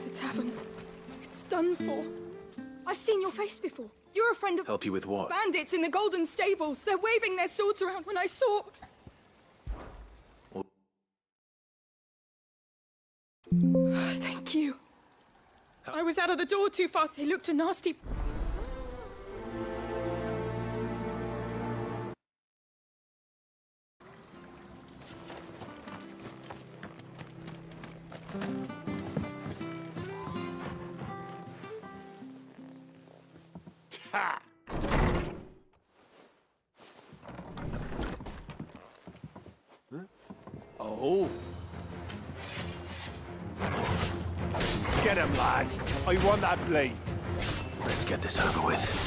The tavern. It's done for. I've seen your face before. You're a friend of... Help you with what? Bandits in the Golden Stables. They're waving their swords around when I saw... Thank you. I was out of the door too fast. They looked a nasty... Ha! Huh? Oh. Get him, lads. I want that blade. Let's get this over with.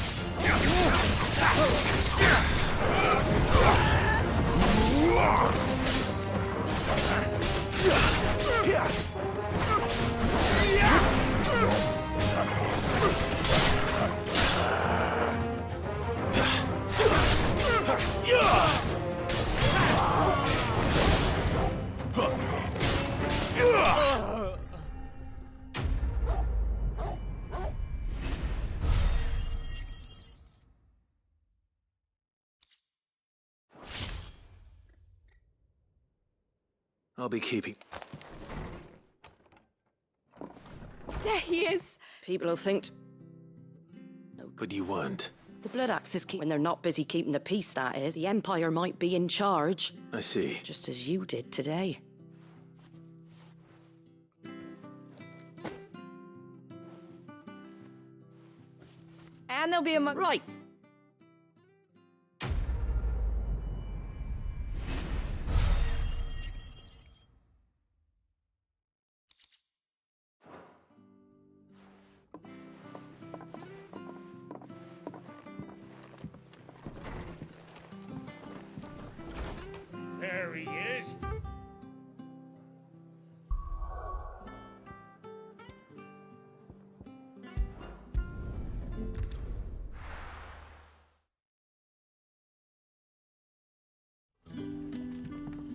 I'll be keeping... There he is! People will think... But you weren't. The Blood Axes keep... When they're not busy keeping the peace, that is. The Empire might be in charge. I see. Just as you did today. And there'll be a... Right. There he is.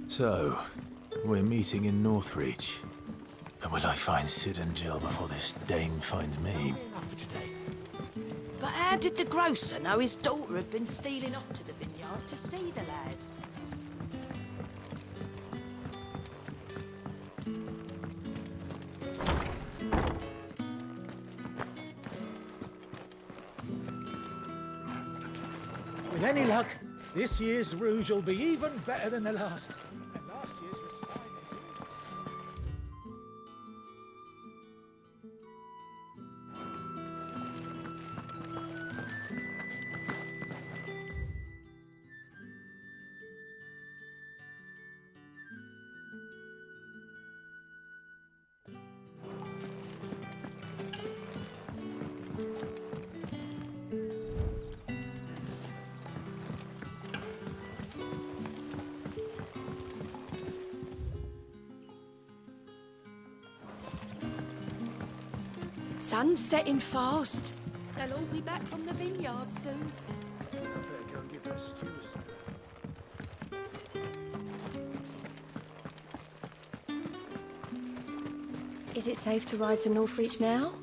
So, we're meeting in Northreach. And will I find Sid and Jill before this dame finds me? But how did the grocer know his daughter had been stealing off to the vineyard to see the lad? With any luck, this year's Rouge will be even better than the last. And last year's was fine indeed. Sun's setting fast. They'll all be back from the vineyard soon. I better go and give her stew a stir. Is it safe to ride to Northreach now?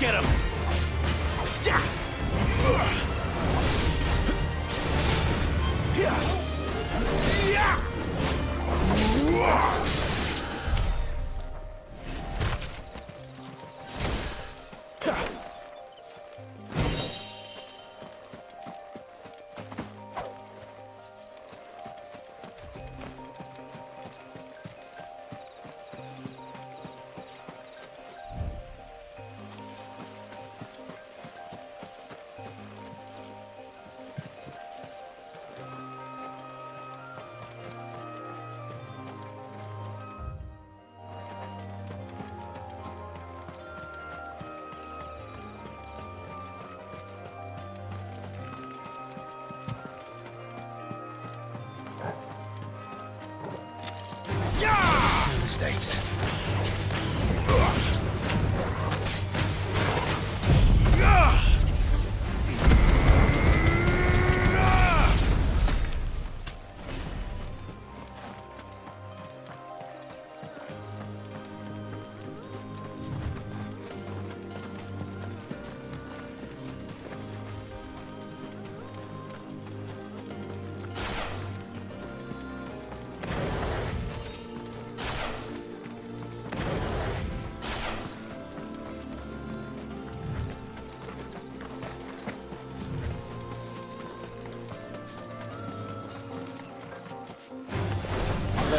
Get him! Mistakes.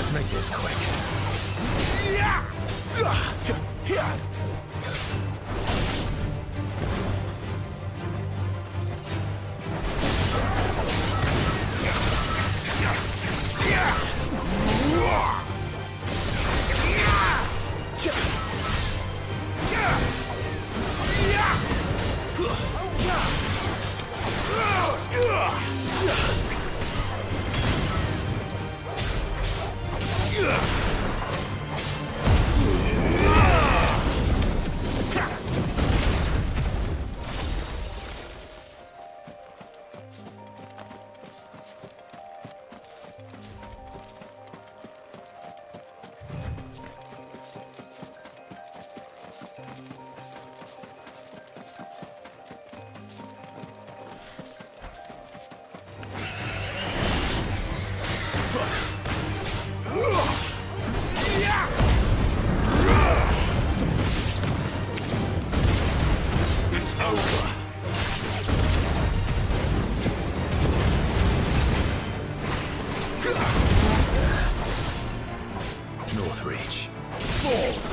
Let's make this quick. North Reach. Fall!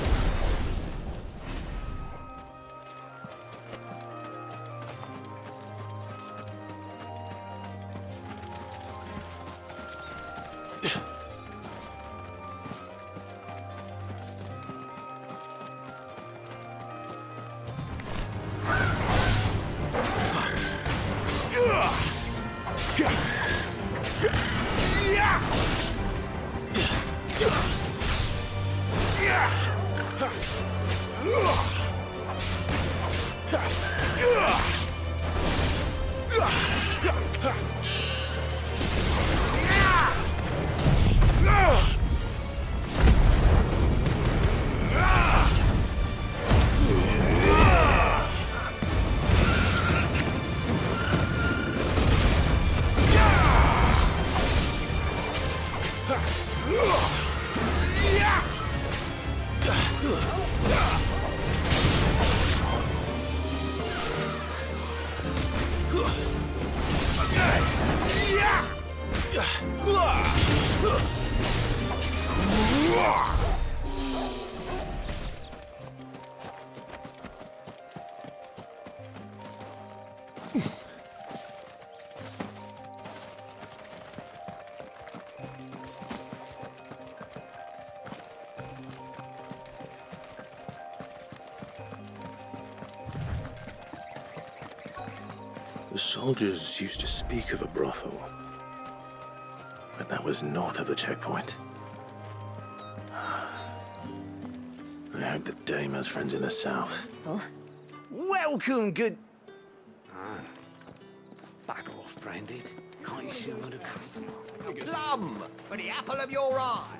The soldiers used to speak of a brothel, but that was north of the checkpoint. I hope the dame has friends in the south. Welcome, good... Back off, Branded. Can't you see I'm a customer? Plum for the apple of your eye.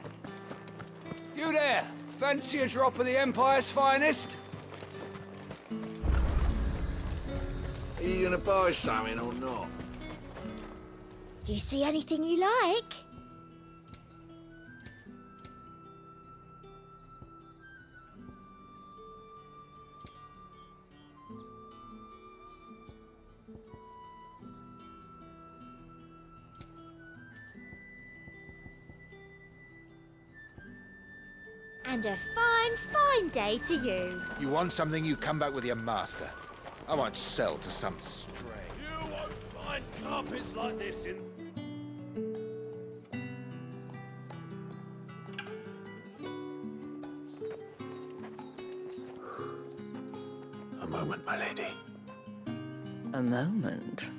You there! Fancy a drop of the Empire's finest? Are you gonna buy something or not? Do you see anything you like? And a fine, fine day to you. You want something, you come back with your master. I won't sell to some stray. You won't find carpets like this in... A moment, my lady. A moment?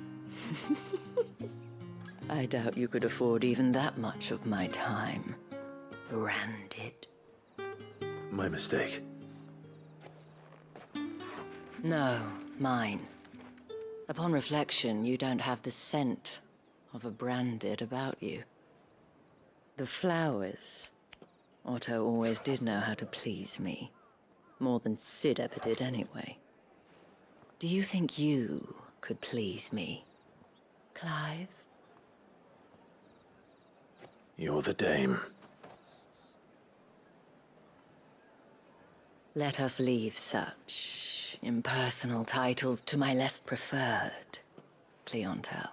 I doubt you could afford even that much of my time. Branded. My mistake. No, mine. Upon reflection, you don't have the scent of a Branded about you. The flowers. Otto always did know how to please me. More than Sid ever did anyway. Do you think you could please me, Clive? You're the dame. Let us leave such impersonal titles to my less preferred clientele.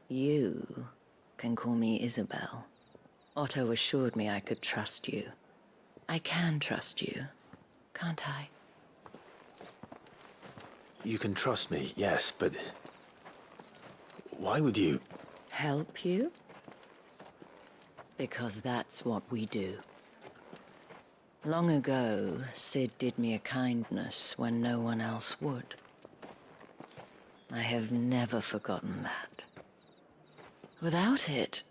You can call me Isabel. Otto assured me I could trust you. I can trust you, can't I? You can trust me, yes, but... why would you... Help you? Because that's what we do. Long ago, Sid did me a kindness when no one else would. I have never forgotten that. Without it,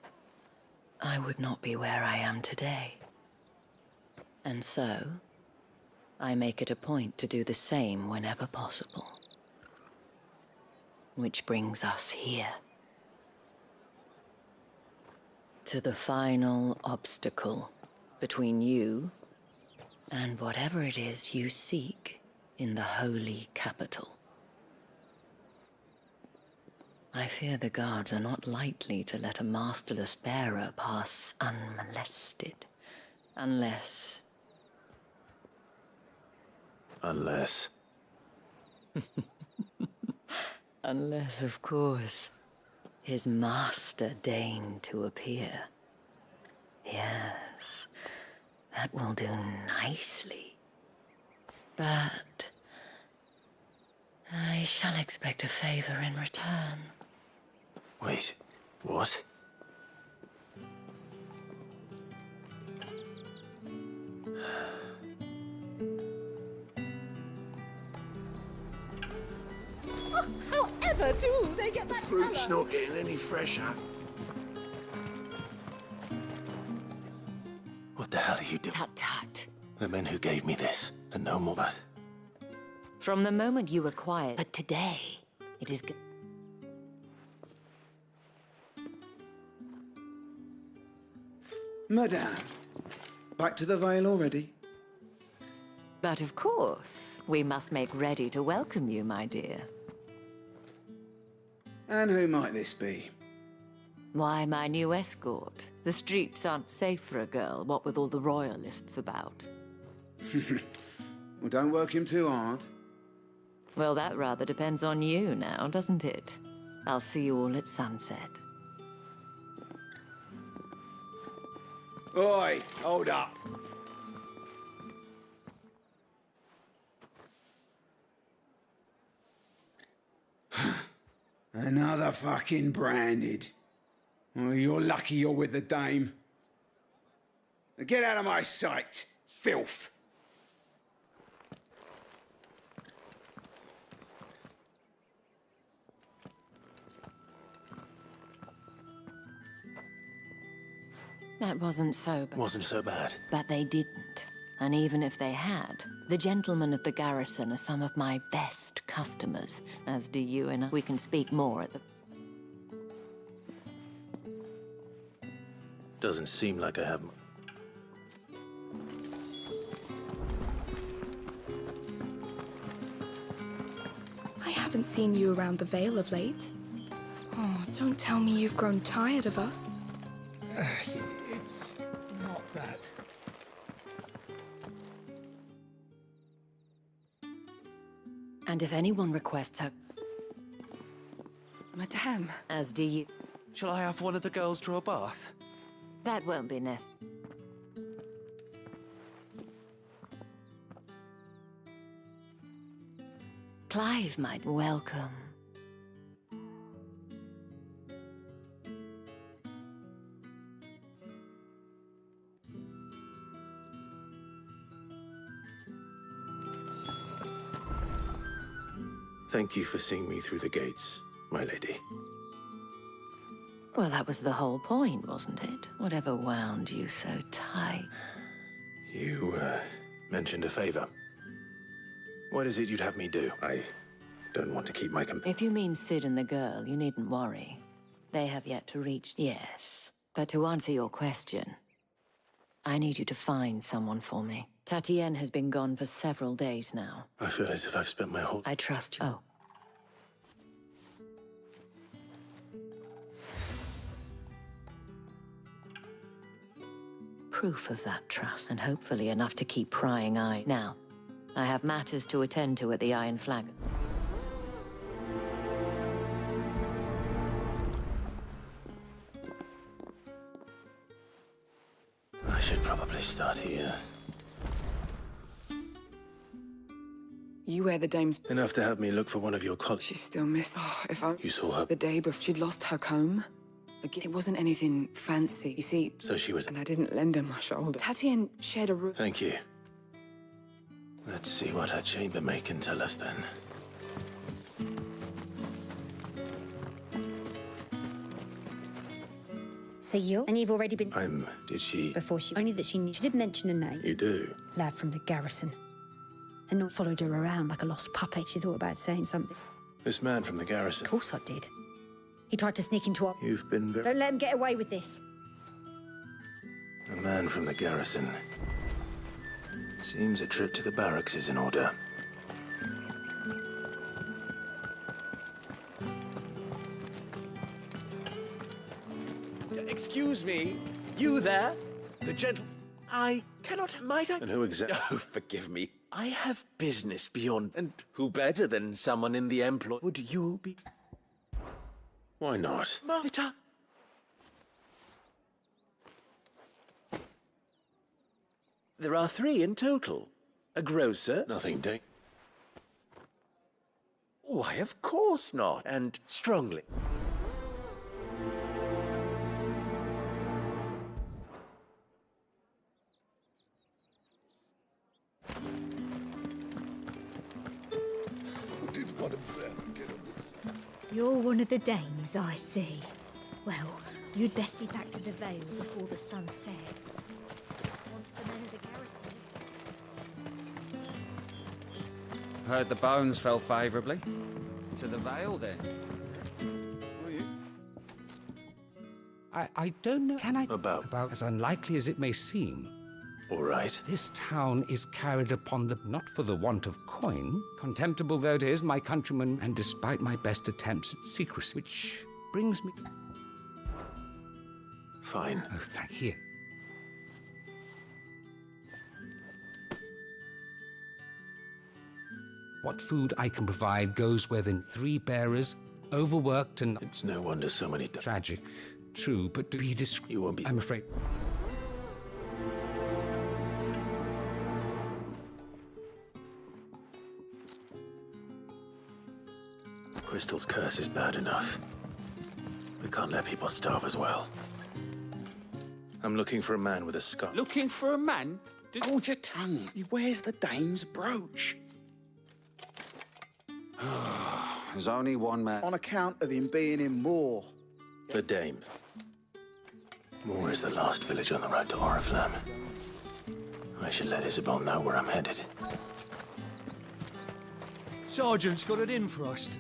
I would not be where I am today. And so, I make it a point to do the same whenever possible. Which brings us here. To the final obstacle between you and whatever it is you seek in the holy capital. I fear the guards are not likely to let a masterless bearer pass unmolested, unless... Unless... Unless, of course, his master deigned to appear. Yes, that will do nicely. But I shall expect a favor in return. Wait, what? However do they get that Fruit's colour? not getting any fresher. What the hell are you doing? Tut-tut. The men who gave me this, and no more but... From the moment you acquired... But today, it is... Madame, back to the Vale already? But of course, we must make ready to welcome you, my dear. And who might this be? Why my new escort? The streets aren't safe for a girl, what with all the royalists about. Well, don't work him too hard. Well, that rather depends on you now, doesn't it? I'll see you all at sunset. Oi, hold up. Another fucking branded. Well, you're lucky you're with the dame. Now get out of my sight, filth. That wasn't so bad. Wasn't so bad. But they didn't. And even if they had, the gentlemen of the garrison are some of my best customers, as do you, and we can speak more at the... Doesn't seem like I have... I haven't seen you around the Vale of late. Oh, don't tell me you've grown tired of us. It's not that. And if anyone requests her, Madame. as do you, Shall I have one of the girls draw a bath? that won't be necessary. Clive might welcome. Thank you for seeing me through the gates, my lady. Well, that was the whole point, wasn't it? Whatever wound you so tight. You, mentioned a favor. What is it you'd have me do? I don't want to keep my If you mean Sid and the girl, you needn't worry. They have yet to reach... Yes. But to answer your question, I need you to find someone for me. Tatienne has been gone for several days now. I feel as if I've spent my whole... I trust you. Oh. Proof of that trust, and hopefully enough to keep prying eye. Now, I have matters to attend to at the Iron Flagon. I should probably start here. You wear the dame's... Enough to have me look for one of your colleagues. She's still missing. Oh, if I... You saw her? The day before she'd lost her comb. Again, it wasn't anything fancy. You see... So she was... And I didn't lend her my shoulder. Tatienne shared a room... Thank you. Let's see what her chambermaid can tell us then. So you? And you've already been... Did she... Before she... Only that she knew. She did mention a name. You do? Lad from the garrison. And not followed her around like a lost puppy. She thought about saying something. This man from the garrison. Of course I did. He tried to sneak into our... You've been very... Don't let him get away with this. A man from the garrison. Seems a trip to the barracks is in order. Excuse me, you there? The gentle... I cannot, might I? And who exactly... Oh, forgive me. I have business beyond... And who better than someone in the employ... Would you be... Why not? Martha? There are 3 in total. A grocer... Nothing, Dave. Why, of course not. And strongly... You're one of the dames, I see. Well, you'd best be back to the Vale before the sun sets. Once the men of the garrison... Heard the bones fell favourably. To the Vale, then. I don't know. Can I... About as unlikely as it may seem. All right. This town is carried upon the... not for the want of coin. Contemptible though it is, my countrymen, and despite my best attempts at secrecy, which brings me... Fine. Oh, thank you. What food I can provide goes within 3 bearers, overworked and It's no wonder so many... tragic. True, but to be discreet, You won't be... I'm afraid. Crystal's curse is bad enough. We can't let people starve as well. I'm looking for a man with a scar. Looking for a man? Hold your tongue. He wears the dame's brooch. There's only one man. On account of him being in Moor. The dames. Moor is the last village on the road to Oriflamme. I should let Isabel know where I'm headed. Sergeant's got it in for us.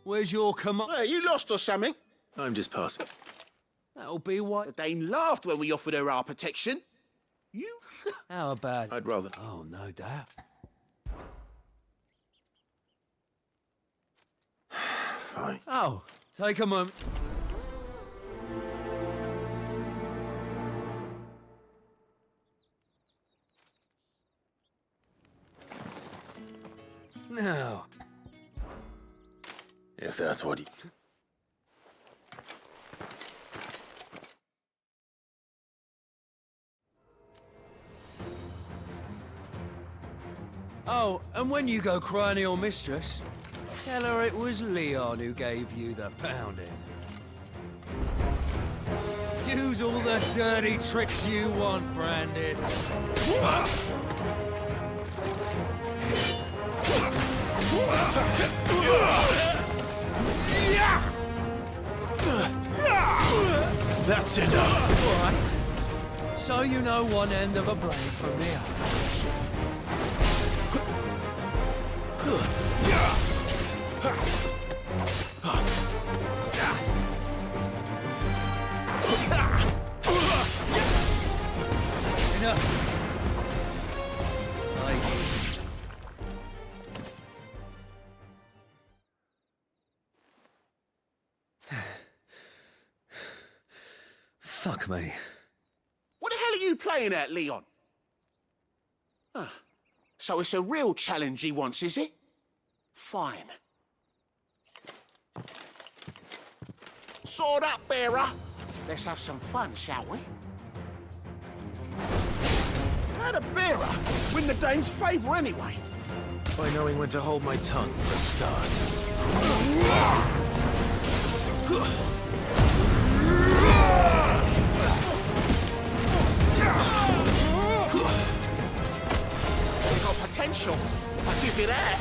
Where's your command? Hey, you lost or something? I'm just passing. That'll be what... The dame laughed when we offered her our protection. You? How bad? I'd rather... Oh, no doubt. Fine. Oh, take a moment. Now... If that's what you... Oh, and when you go crying to your mistress, tell her it was Leon who gave you the pounding. Use all the dirty tricks you want, Branded. That's enough! All right. So you know one end of a blade from the other. Enough. Fuck me. What the hell are you playing at, Leon? Ah, so it's a real challenge he wants, is it? Fine. Sword up, bearer. Let's have some fun, shall we? How'd a bearer win the dame's favour anyway? By knowing when to hold my tongue for a start. You got potential. I'll give you that.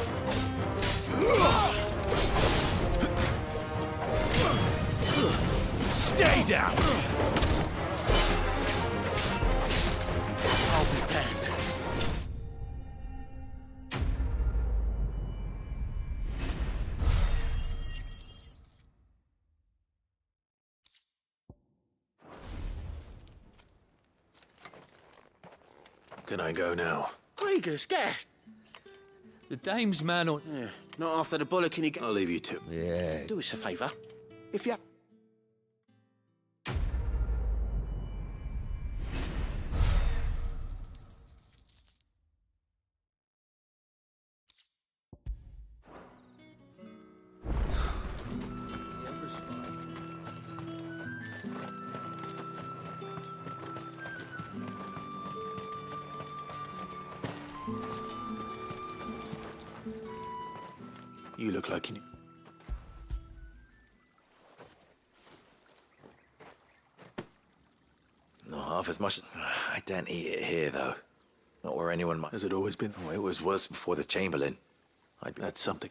Stay down! I'll be damned. Can I go now? Kriegers, gas. The dame's man on... Yeah, not after the bullet can you get... I'll leave you to. Yeah. Do us a favour. If you... You look like you... Not half as much. I don't eat it here, though. Not where anyone might. Has it always been? Oh, it was worse before the Chamberlain. That's something.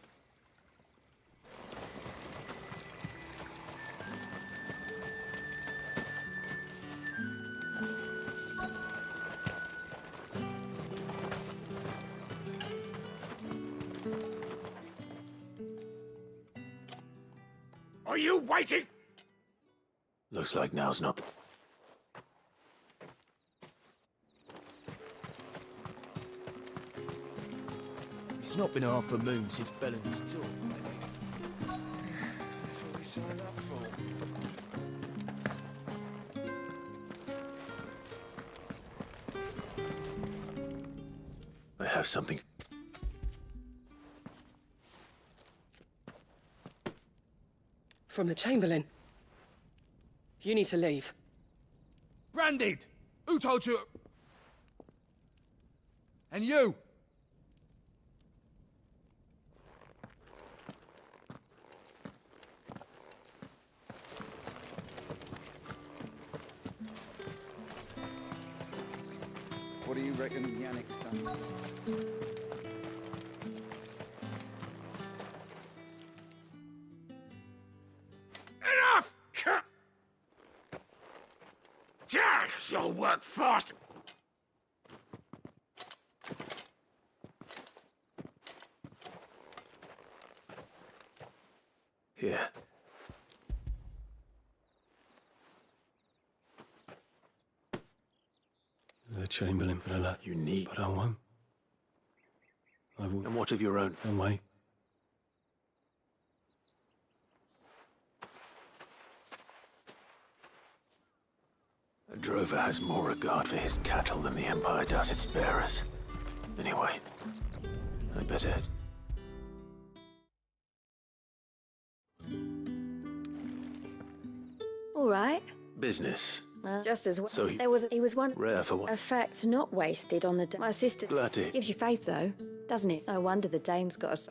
Are you waiting? Looks like now's not the... It's not been half a moon since Bellen's talk. That's what we signed up for. have something. From the Chamberlain. You need to leave. Branded! Who told you? And you? What do you reckon Yannick's done? Enough! Jack shall work fast. Here. The Chamberlain put a lot You need. but I won't. I will. And what of your own? And wait. A drover has more regard for his cattle than the Empire does its bearers. Anyway, I better head. All right. Business. Just as well. So he was one. Rare for one. A fact not wasted on the. My sister. Bloody. Gives you faith though, doesn't it? No wonder the dame's got us.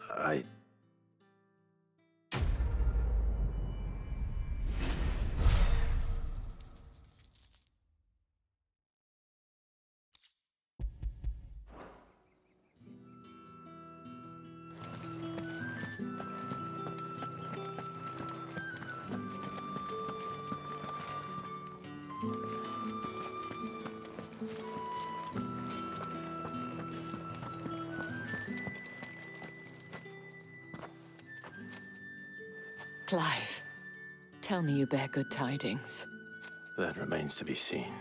Clive, tell me you bear good tidings. That remains to be seen.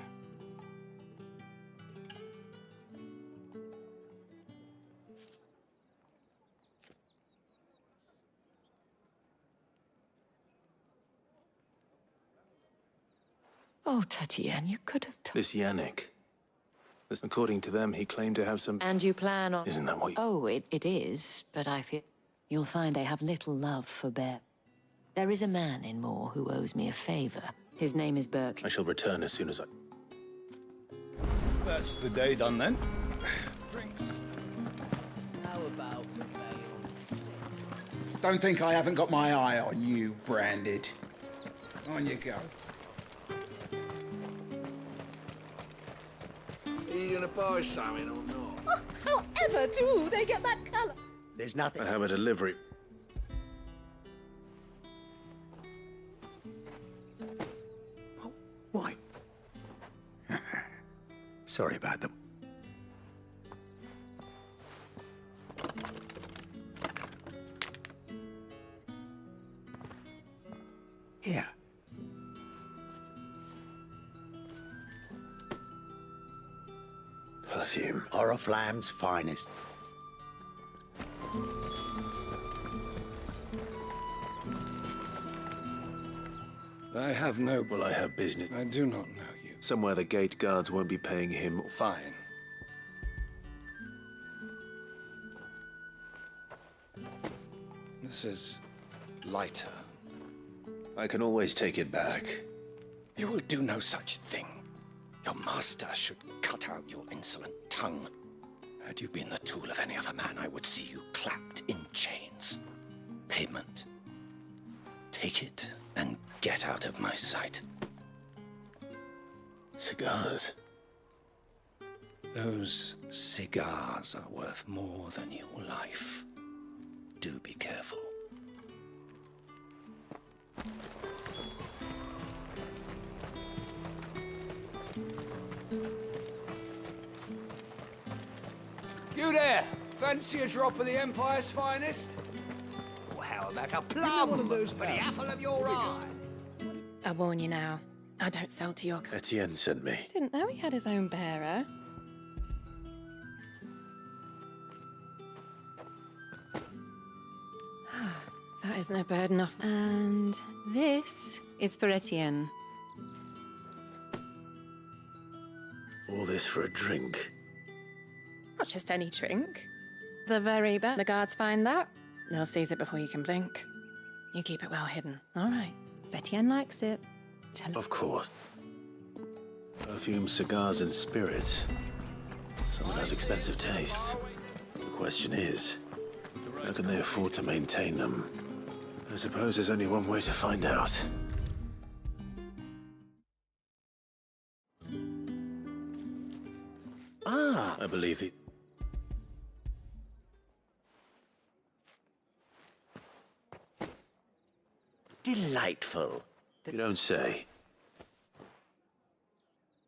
Oh, Tatiana, you could have told. This Yannick. According to them, he claimed to have some... And you plan on... Isn't that what you... Oh, it is, but I fear... You'll find they have little love for Bear. There is a man in Moor who owes me a favor. His name is Bert. I shall return as soon as I... That's the day done then. Drinks. How about the veil? Don't think I haven't got my eye on you, Branded. On you go. Are you gonna buy something or not? However do they get that colour? There's nothing. I have a delivery. Oh, why? Sorry about them. Here. Perfume. Oriflamme's finest. I have no... Well, I have business. I do not know you. Somewhere the gate guards won't be paying him... Fine. This is lighter. I can always take it back. You will do no such thing. Your master should cut out your insolent tongue. Had you been the tool of any other man, I would see you clapped in chains. Payment. Take it and get out of my sight. Cigars. Those cigars are worth more than your life. Do be careful. You there! Fancy a drop of the Empire's finest? Well, how about a plum for the apple of your eye? I warn you now, I don't sell to your kind. Etienne sent me. Didn't know he had his own bearer. That is no burden off. And this is for Etienne. All this for a drink. Not just any drink. The very best. The guards find that, they'll seize it before you can blink. You keep it well hidden. All right. Vetienne likes it. Of course. Perfume, cigars, and spirits. Someone has expensive tastes. The question is, how can they afford to maintain them? I suppose there's only one way to find out. Ah, I believe it. Delightful. You don't say.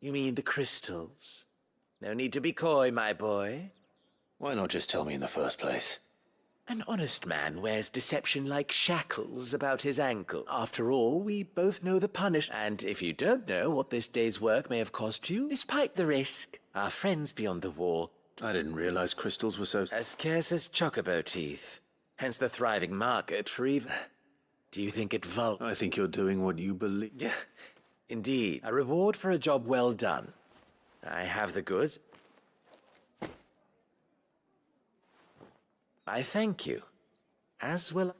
You mean the crystals? No need to be coy, my boy. Why not just tell me in the first place? An honest man wears deception like shackles about his ankle. After all, we both know the punish. And if you don't know what this day's work may have cost you, despite the risk, our friends beyond the wall... I didn't realize crystals were so... as scarce as chocobo teeth. Hence the thriving market for even... Do you think it I think you're doing what you believe... Yeah, indeed. A reward for a job well done. I have the goods. I thank you. As well...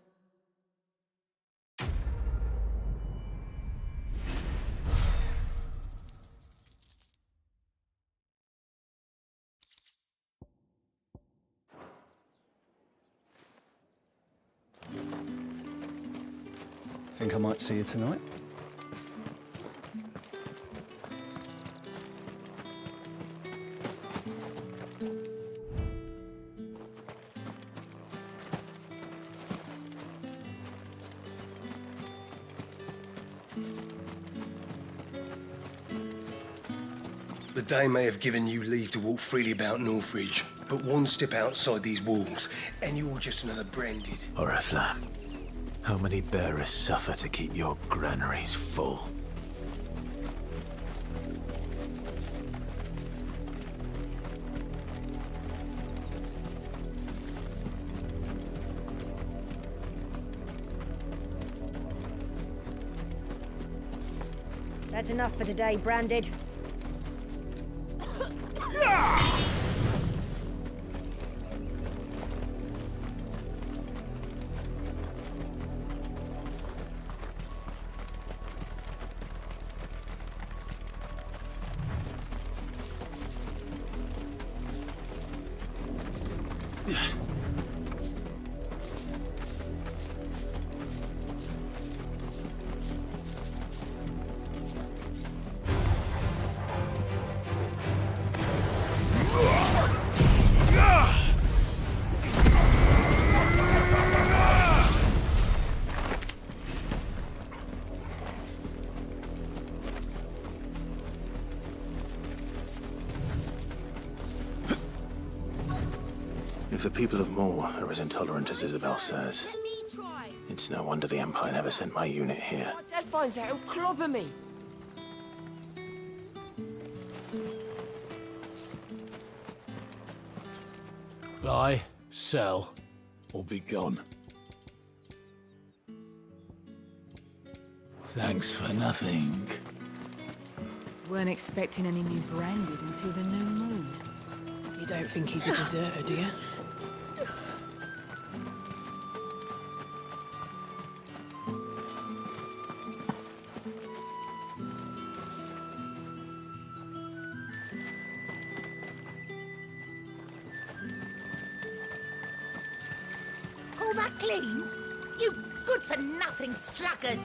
Think I might see you tonight? The Dame may have given you leave to walk freely about Northridge, but one step outside these walls, and you're just another branded. Oriflamme, how many bearers suffer to keep your granaries full? That's enough for today, Branded. If the people of Moor are as intolerant as Isabel says, it's no wonder the Empire never sent my unit here. My dad finds out, he'll clobber me. Buy, sell, or be gone. Thanks for nothing. Weren't expecting any new Branded until the new moon. You don't think he's a deserter, do you? All that clean? You good-for-nothing sluggard!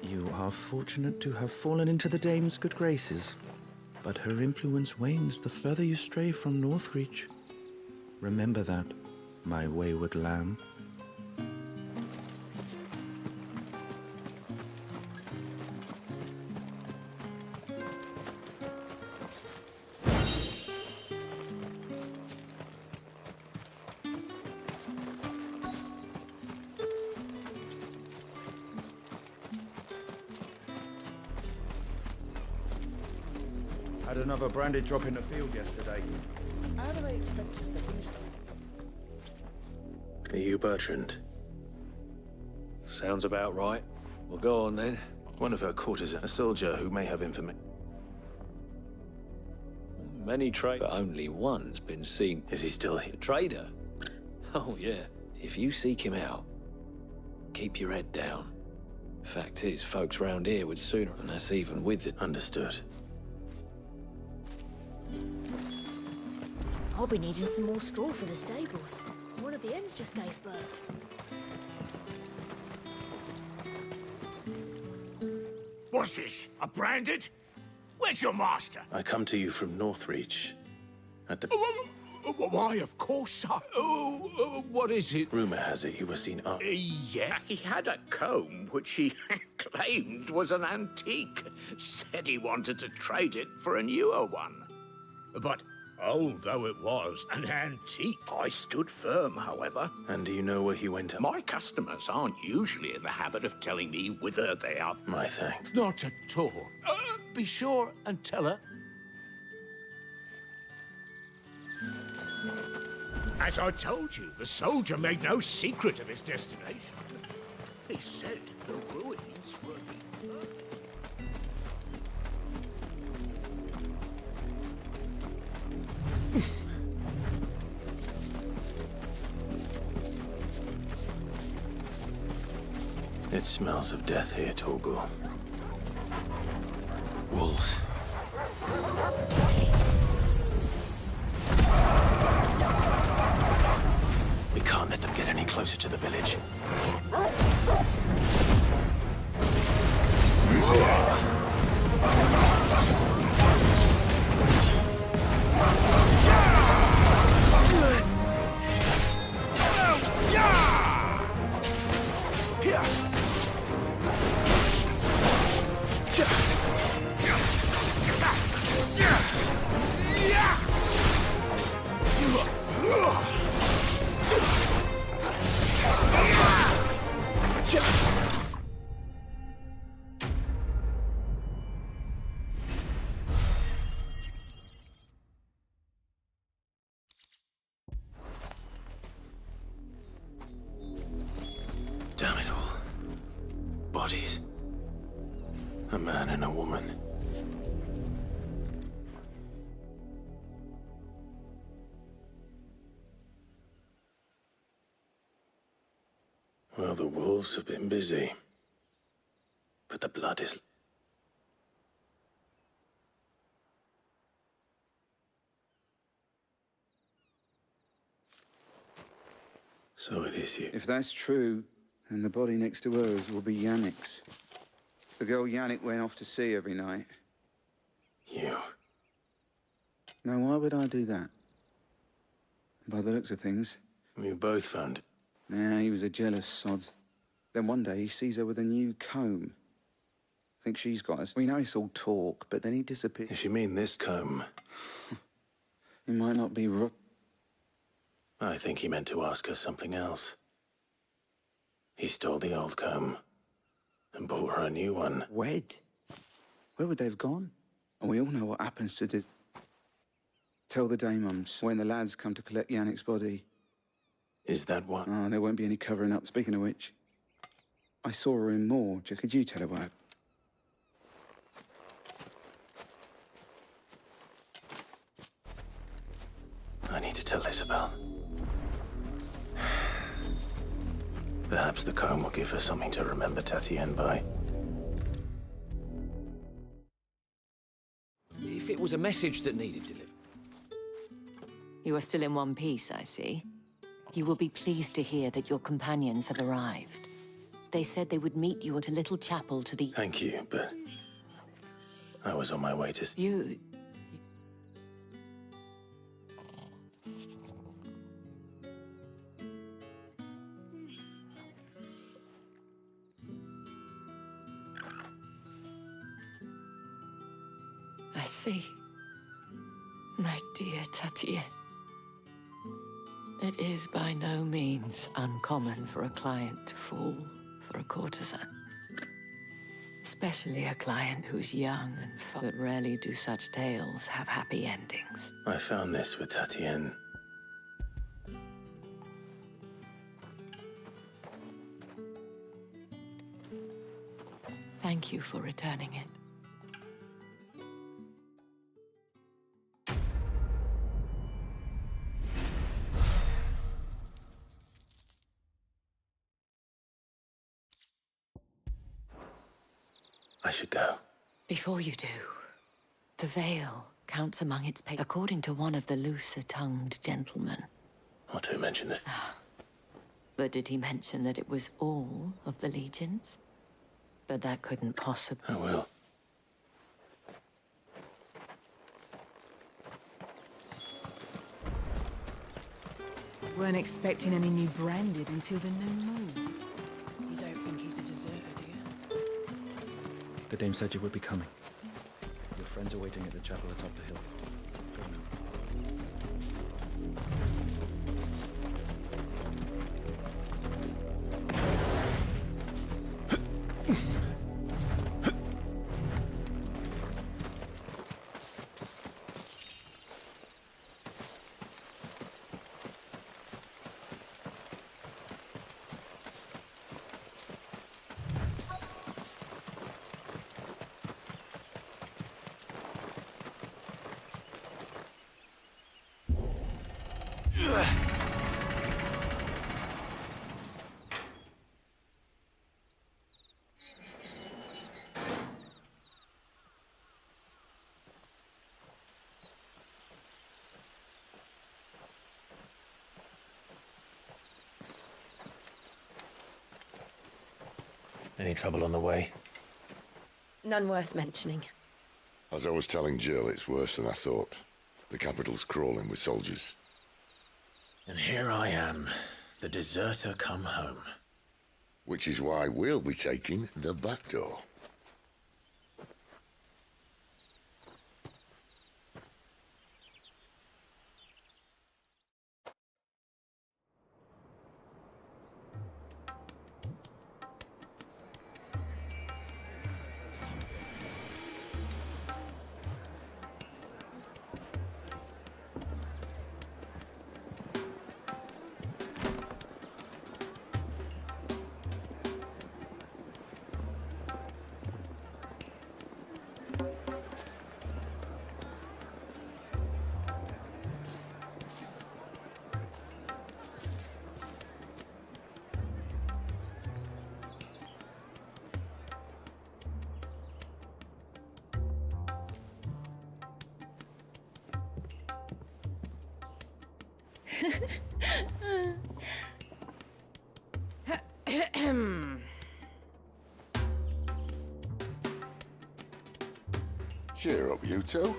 You are fortunate to have fallen into the Dame's good graces, but her influence wanes the further you stray from Northreach. Remember that, my wayward lamb. Had another branded drop in the field yesterday. How do they expect us to finish that? Are you Bertrand? Sounds about right. Well, go on then. One of her courtesans, a soldier who may have information. Many trade, but only one's been seen. Is he still here? A trader? Oh, yeah. If you seek him out, keep your head down. Fact is, folks round here would sooner, and that's even with it. Understood. I'll be needing some more straw for the stables. One of the hens just gave birth. What's this? A branded? Where's your master? I come to you from Northreach. At the... Why, of course, what is it? Rumor has it you were seen up. Yeah, he had a comb which he claimed was an antique. Said he wanted to trade it for a newer one. But old though it was, an antique. I stood firm, however. And do you know where he went up? My customers aren't usually in the habit of telling me whither they are. My thanks. Not at all. Be sure and tell her. As I told you, the soldier made no secret of his destination. He said the ruins were It smells of death here, Torgal. Wolves. We can't let them get any closer to the village. Damn it all. Bodies. A man and a woman. Well, the wolves have been busy. But the blood is... So it is you. If that's true, then the body next to hers will be Yannick's. The girl Yannick went off to sea every night. You. Now, why would I do that? By the looks of things. We both found it. Nah, he was a jealous sod. Then one day he sees her with a new comb. Thinks she's got us. We know it's all talk, but then he disappears. If you mean this comb... He might not be I think he meant to ask us something else. He stole the old comb and bought her a new one. Wed? Where would they have gone? And we all know what happens to this. Tell the Daymums when the lads come to collect Yannick's body. Is that what? Oh, there won't be any covering up. Speaking of which, I saw her in Moor. Could you tell her what happened? I need to tell Isabel. Perhaps the comb will give her something to remember Tatienne by. If it was a message that needed delivered. You are still in one piece, I see. You will be pleased to hear that your companions have arrived. They said they would meet you at a little chapel to the... Thank you, but... I was on my way to... You... I see. My dear Tatienne. It is by no means uncommon for a client to fall for a courtesan. Especially a client who's young and fun. But rarely do such tales have happy endings. I found this with Tatienne. Thank you for returning it. I should go. Before you do, the veil counts among its according to one of the looser-tongued gentlemen. What, who mentioned this? But did he mention that it was all of the legions? But that couldn't possibly... I will. Weren't expecting any new branded until the new moon. You don't think he's a deserter, do you? The dame said you would be coming. Your friends are waiting at the chapel atop the hill. Go now. Any trouble on the way? None worth mentioning. As I was telling Jill, it's worse than I thought. The capital's crawling with soldiers. And here I am, the deserter come home. Which is why we'll be taking the back door. Cheer up, you two.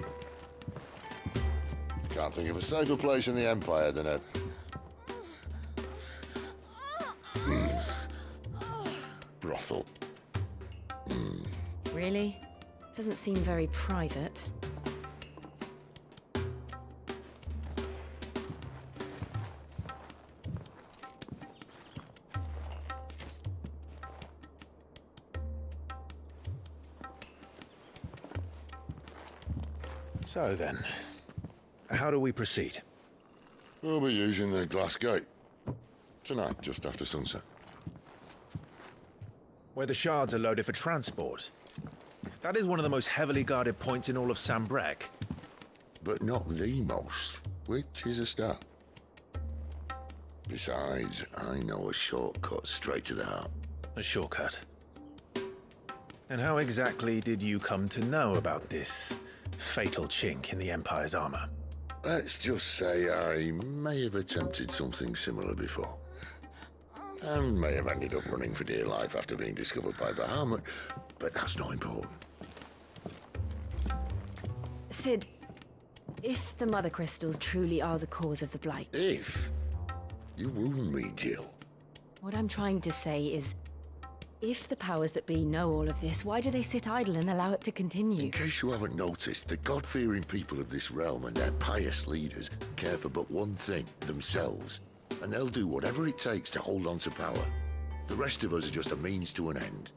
Can't think of a safer place in the Empire than a... brothel. Really? Doesn't seem very private. So then, how do we proceed? We'll be using the glass gate. Tonight, just after sunset. Where the shards are loaded for transport. That is one of the most heavily guarded points in all of Sambrek. But not the most, which is a start. Besides, I know a shortcut straight to the heart. A shortcut? And how exactly did you come to know about this fatal chink in the Empire's armor? Let's just say I may have attempted something similar before. And may have ended up running for dear life after being discovered by Bahamut, but that's not important. Sid, if the Mother Crystals truly are the cause of the Blight... If? You wound me, Jill. What I'm trying to say is, if the powers that be know all of this, why do they sit idle and allow it to continue? In case you haven't noticed, the God-fearing people of this realm and their pious leaders care for but one thing, themselves. And they'll do whatever it takes to hold on to power. The rest of us are just a means to an end.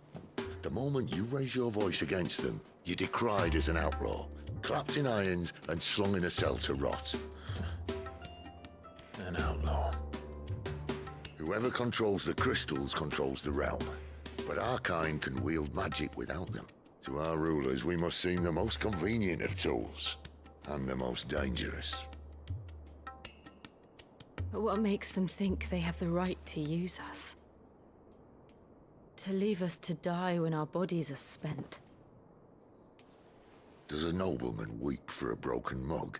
The moment you raise your voice against them, you're decried as an outlaw, clapped in irons and slung in a cell to rot. An outlaw. Whoever controls the crystals controls the realm. But our kind can wield magic without them. To our rulers, we must seem the most convenient of tools. And the most dangerous. But what makes them think they have the right to use us? To leave us to die when our bodies are spent? Does a nobleman weep for a broken mug?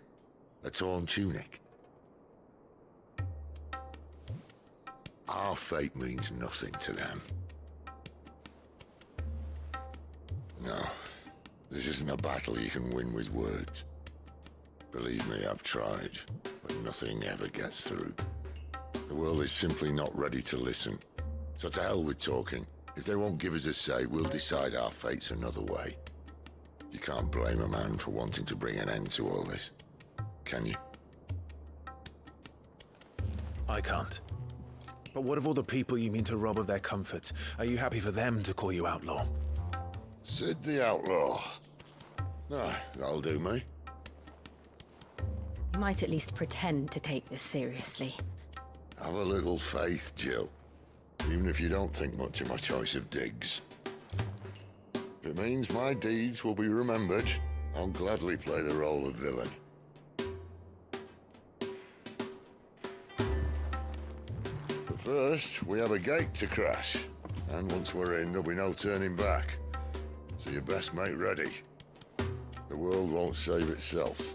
A torn tunic? Our fate means nothing to them. No, this isn't a battle you can win with words. Believe me, I've tried, but nothing ever gets through. The world is simply not ready to listen. So to hell with talking. If they won't give us a say, we'll decide our fates another way. You can't blame a man for wanting to bring an end to all this, can you? I can't. But what of all the people you mean to rob of their comforts? Are you happy for them to call you outlaw? Sid the Outlaw. Ah, that'll do me. You might at least pretend to take this seriously. Have a little faith, Jill. Even if you don't think much of my choice of digs. If it means my deeds will be remembered, I'll gladly play the role of villain. But first, we have a gate to crash. And once we're in, there'll be no turning back. So you best make ready. The world won't save itself.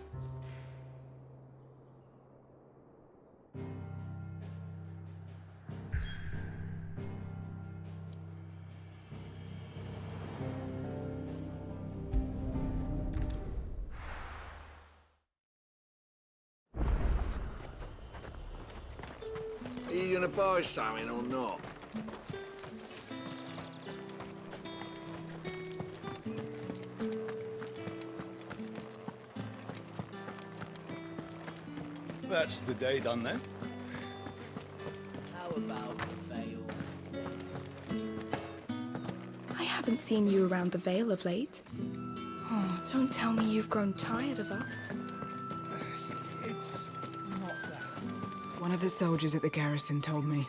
Are you gonna buy something or not? That's the day done then. How about the Vale? I haven't seen you around the Vale of late. Oh, don't tell me you've grown tired of us. It's not that. One of the soldiers at the garrison told me.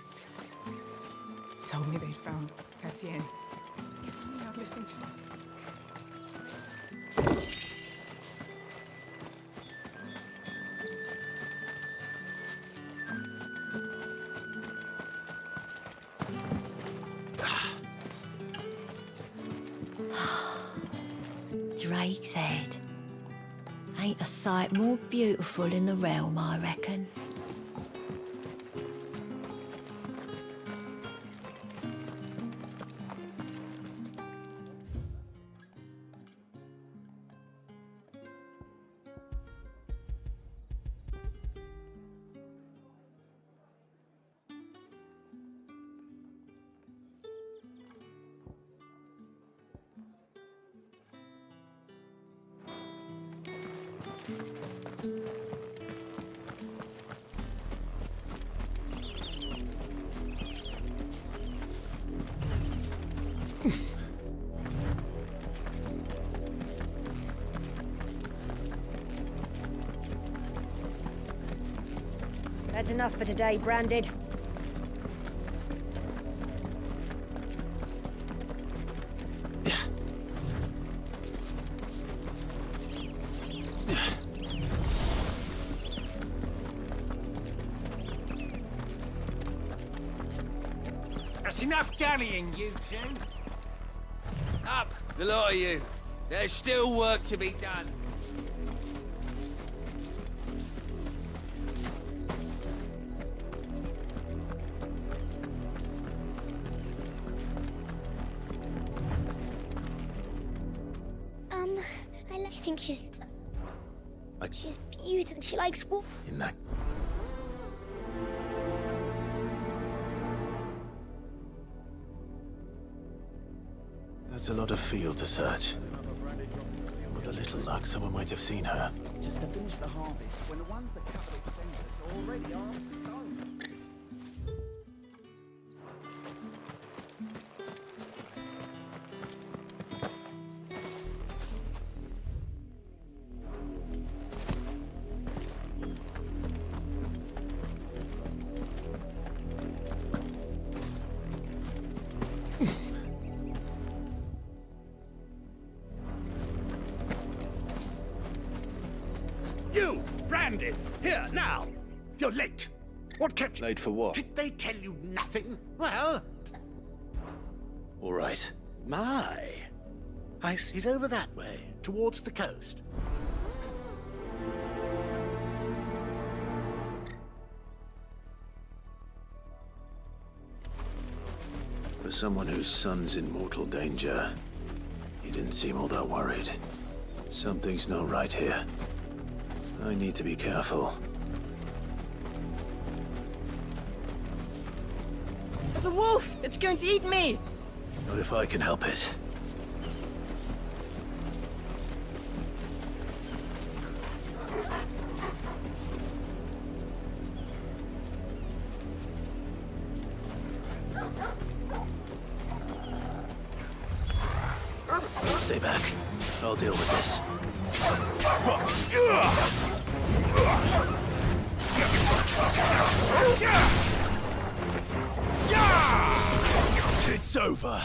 Told me they'd found Tatienne. If only I'd listened to her. Drake's Head. Ain't a sight more beautiful in the realm, I reckon. That's enough for today, Branded. That's enough dallying, you two. Up, the lot of you. There's still work to be done. I think she's beautiful. She likes walk. In that... That's a lot of field to search. With a little luck, someone might have seen her. Just to finish the harvest, when the ones that capital sent us already are of stone. You, Branded, here, now. You're late. What kept you? Late for what? Did they tell you nothing? Well... All right. My. Ice is over that way, towards the coast. For someone whose son's in mortal danger, he didn't seem all that worried. Something's not right here. I need to be careful. The wolf! It's going to eat me! Not if I can help it. Stay back. I'll deal with this. It's over.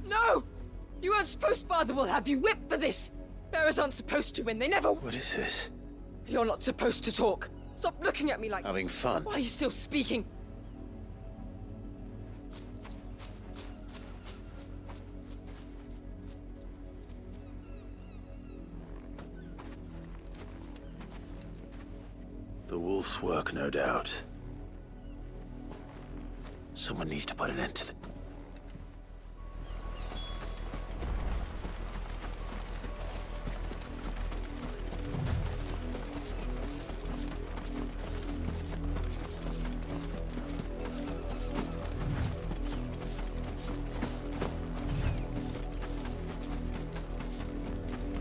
No! You aren't supposed. Father will have you whipped for this! Bearers aren't supposed to win, they never. What is this? You're not supposed to talk. Stop looking at me like. Having fun. Why are you still speaking? The wolf's work, no doubt. Someone needs to put an end to it.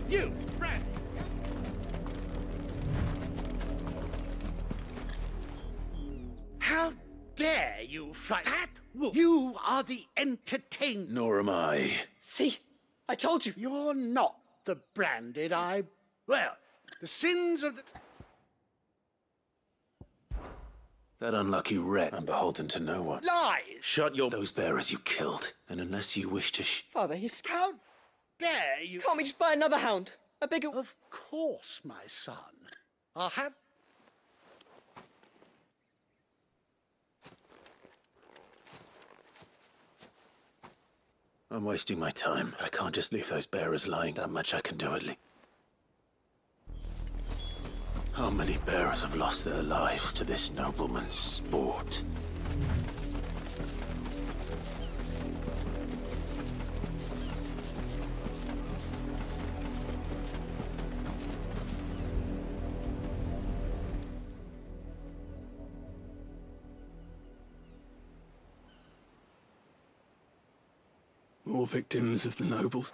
You, Brad! How dare you frighten that wolf? You are the entertainment. Nor am I. See? I told you. You're not the branded Well, the sins of the... That unlucky wretch. I'm beholden to no one. Lies! Shut your... Those bearers you killed. And unless you wish to Father, he's. How dare you... Can't we just buy another hound? A bigger. Of course, my son. I'll have... I'm wasting my time. I can't just leave those bearers lying. That much I can do at least. How many bearers have lost their lives to this nobleman's sport? More victims of the nobles.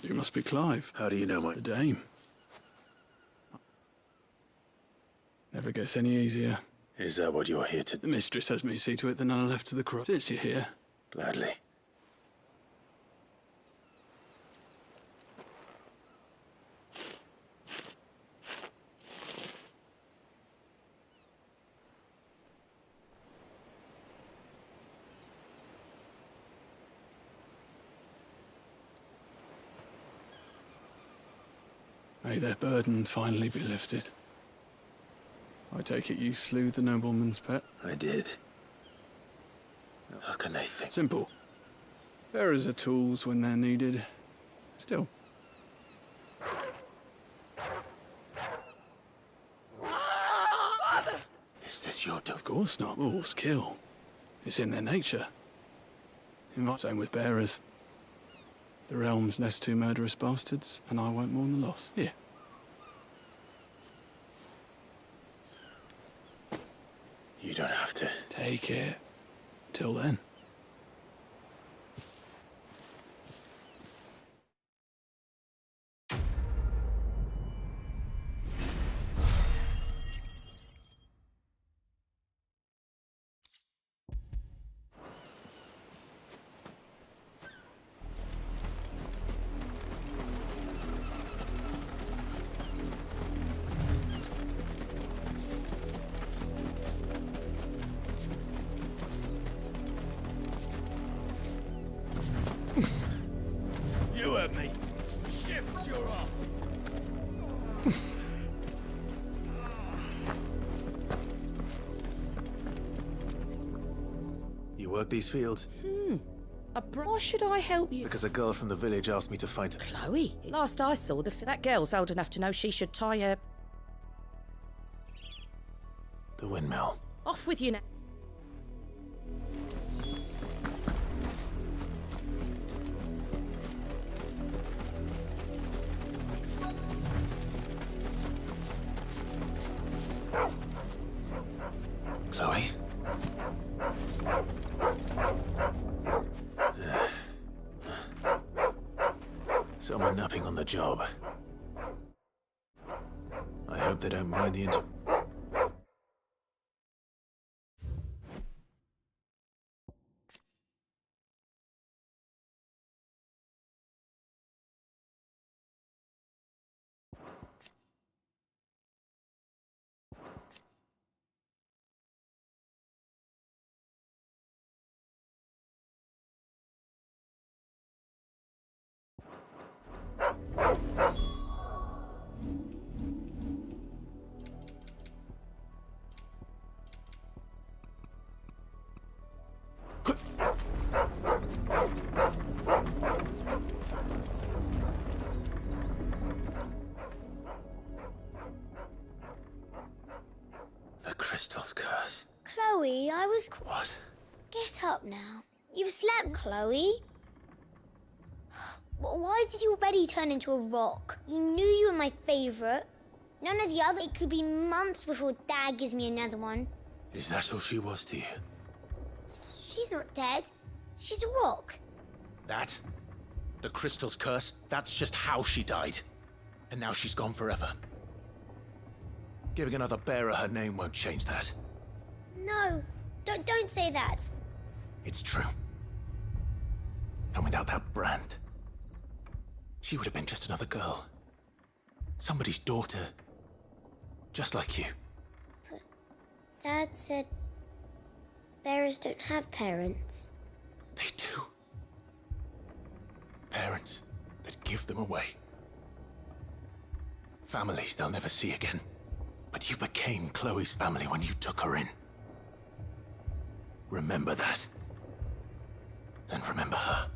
You must be Clive. How do you know The dame. Never gets any easier. Is that what you're here to... The mistress has me see to it that none are left to the cross. Since you're here. Gladly. May their burden finally be lifted. I take it you slew the nobleman's pet? I did. How can they think? Simple. Bearers are tools when they're needed. Still. Is this your doing? Of course not. Wolves kill. It's in their nature. Same with bearers. The realm's nest two murderous bastards, and I won't mourn the loss. Here. You don't have to. Take it. Till then. You heard me. Shift your asses. You work these fields? Why should I help you? Because a girl from the village asked me to find her. Chloe, last I saw, that girl's old enough to know she should tie her... The windmill. Off with you now. Chloe? Someone napping on the job. I hope they don't mind the crystal's curse. Chloe, I was... What? Get up now. You've slept, Chloe. Why did you already turn into a rock? You knew you were my favourite. None of the other... It could be months before Dad gives me another one. Is that all she was to you? She's not dead. She's a rock. That? The crystal's curse? That's just how she died. And now she's gone forever. Giving another bearer her name won't change that. No, don't say that. It's true. And without that brand, she would have been just another girl. Somebody's daughter. Just like you. But Dad said bearers don't have parents. They do. Parents that give them away. Families they'll never see again. But you became Chloe's family when you took her in. Remember that. And remember her.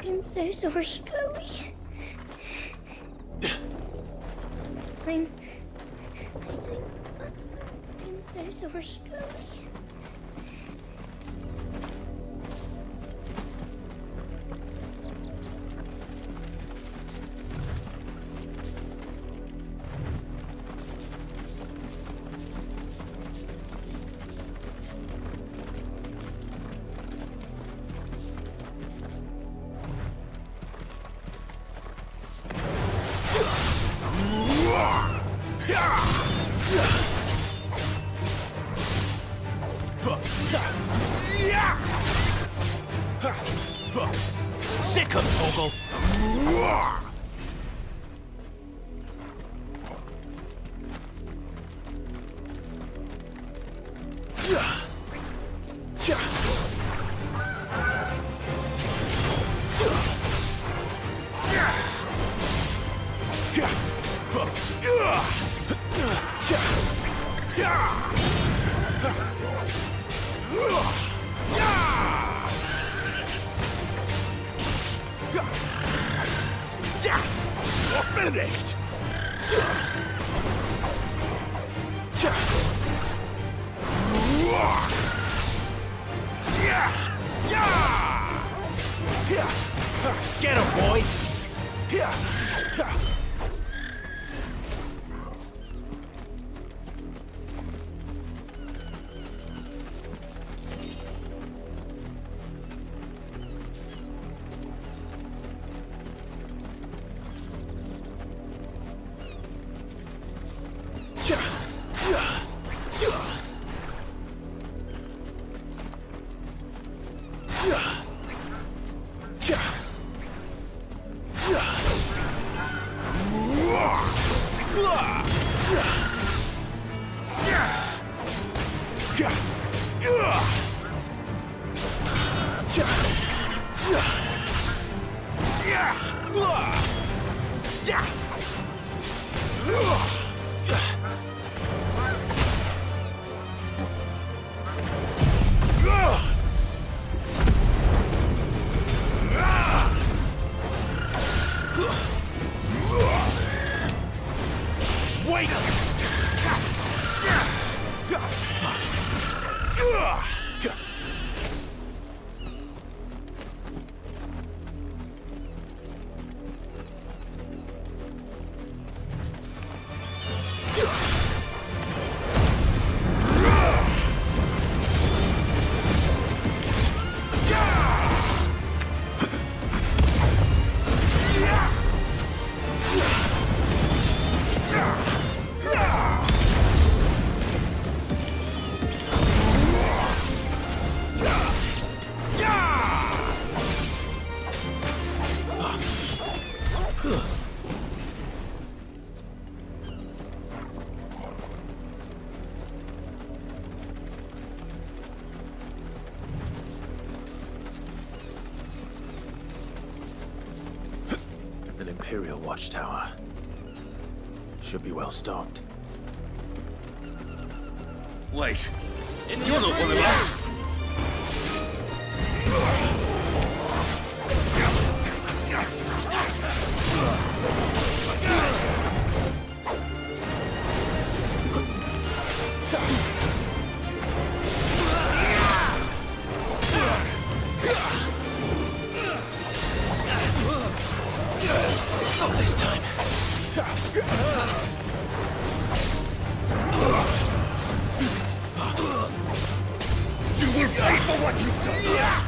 I'm so sorry, Chloe. I'm so sorry, Chloe. Sick of Toggle! You're finished! Get him, boy! Imperial Watchtower. Should be well stocked. Wait, you're not one of us! Not this time. You will pay for what you've done!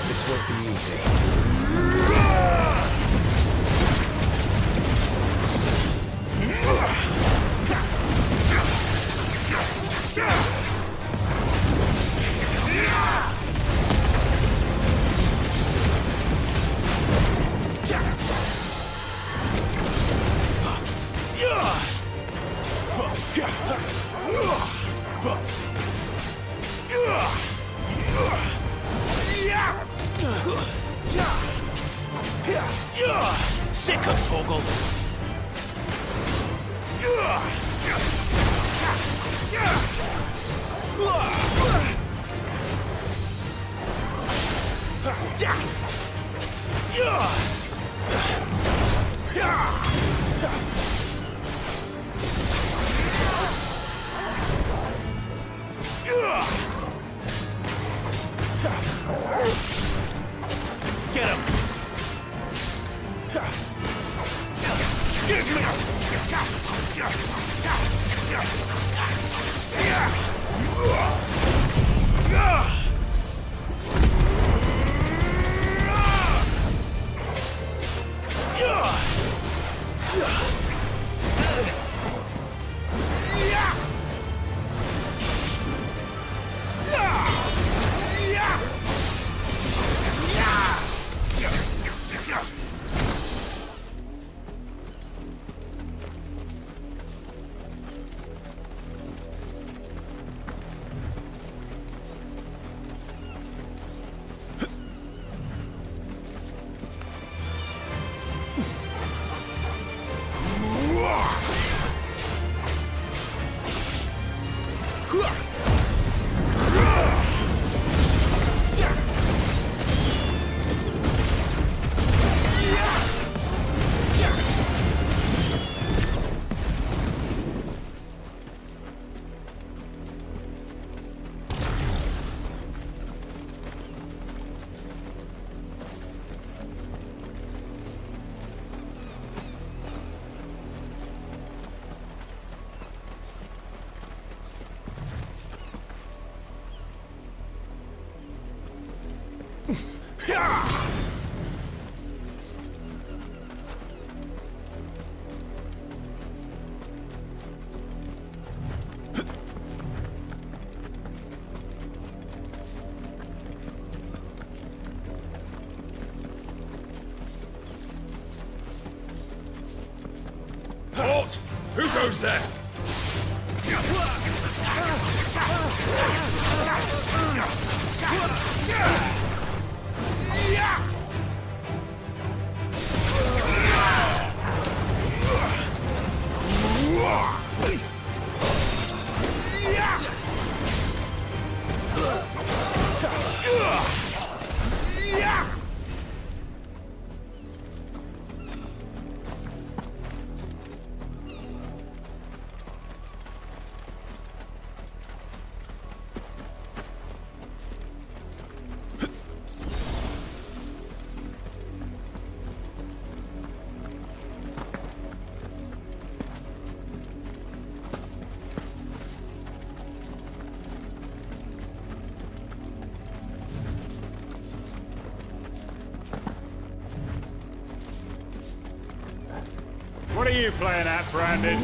This won't be easy. Sick of Torgal. Get him! Halt! Who goes there? What are you playing at, Brandon?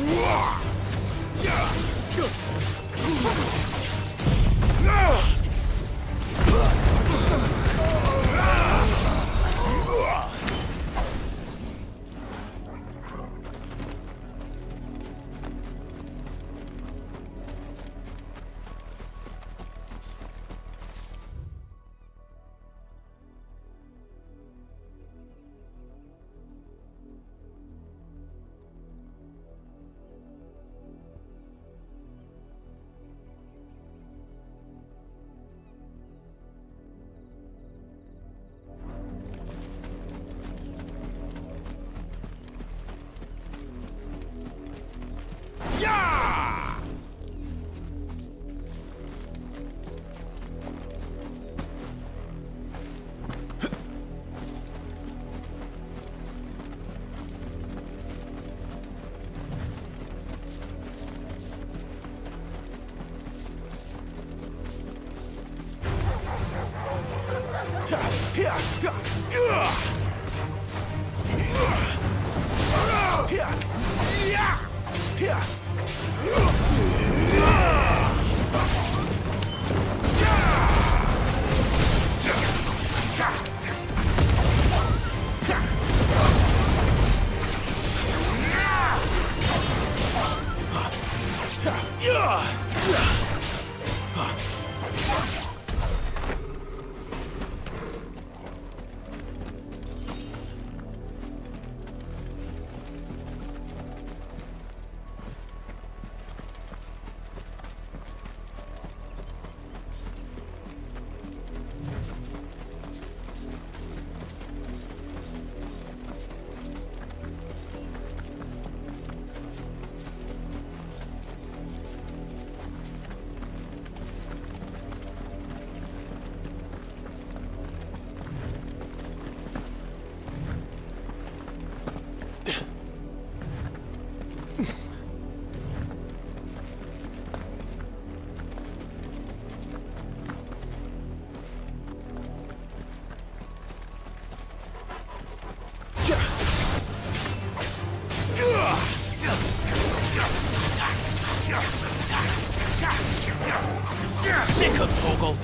Sick of Toggle!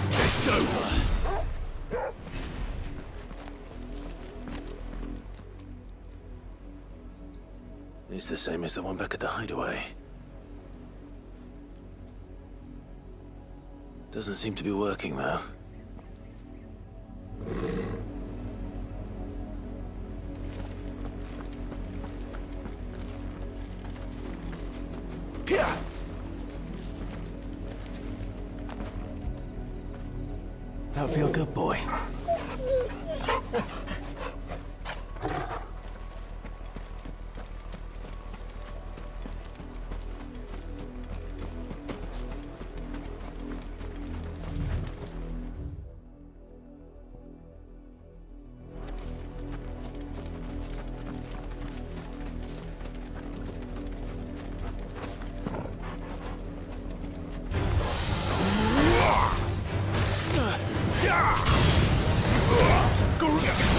It's over! It's the same as the one back at the hideaway. Doesn't seem to be working, though. That feel good, boy. Go!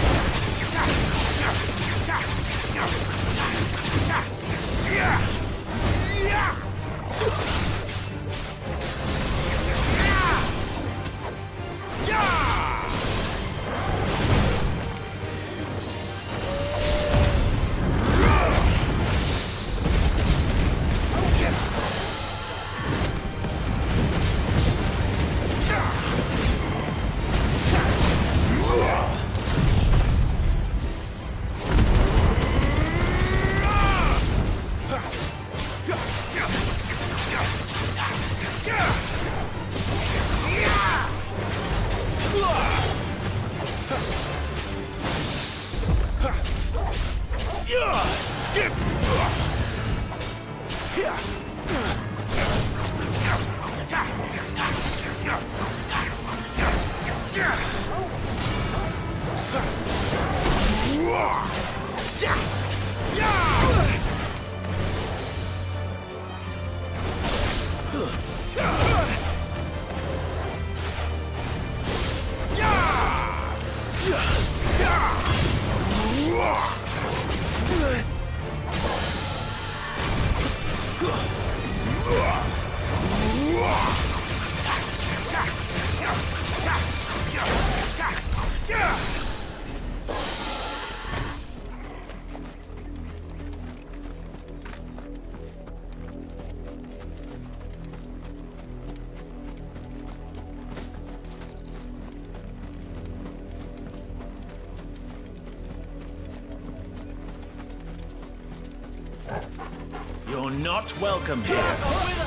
not welcome here. With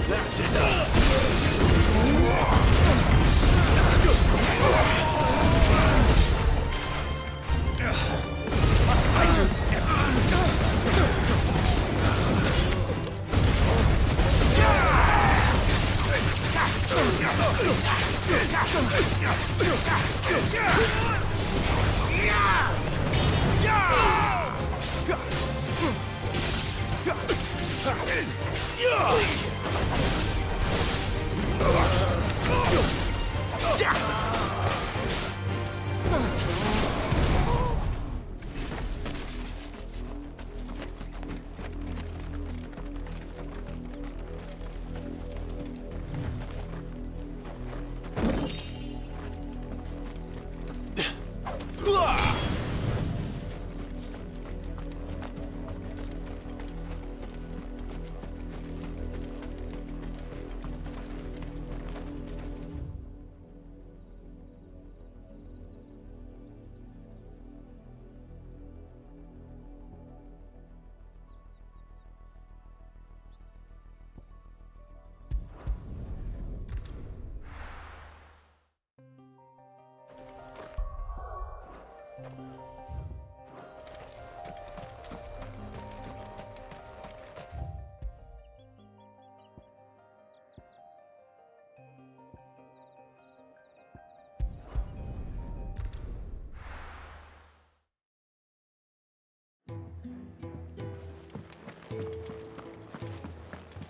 That's enough.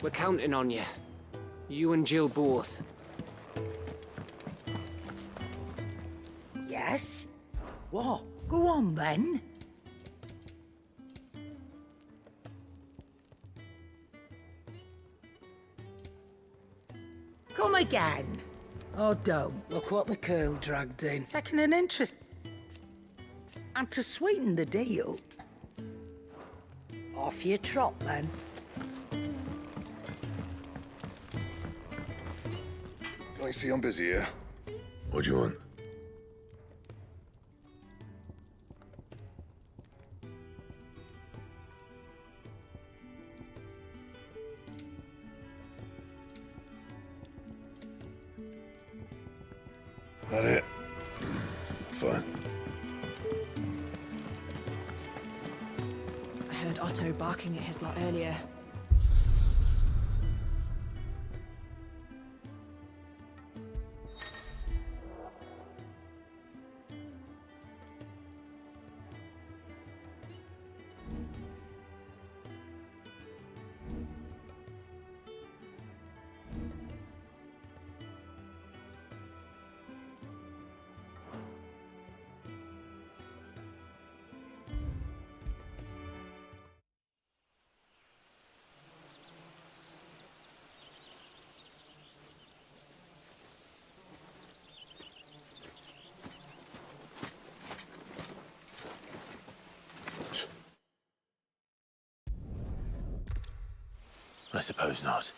We're counting on you. You and Jill both. Yes? What? Go on then. Come again. Oh, don't. Look what the girl dragged in. Taking an interest. And to sweeten the deal, off your trot then. I see I'm busy here. What do you want? That it? Fine. I heard Otto barking at his lot earlier. I suppose not.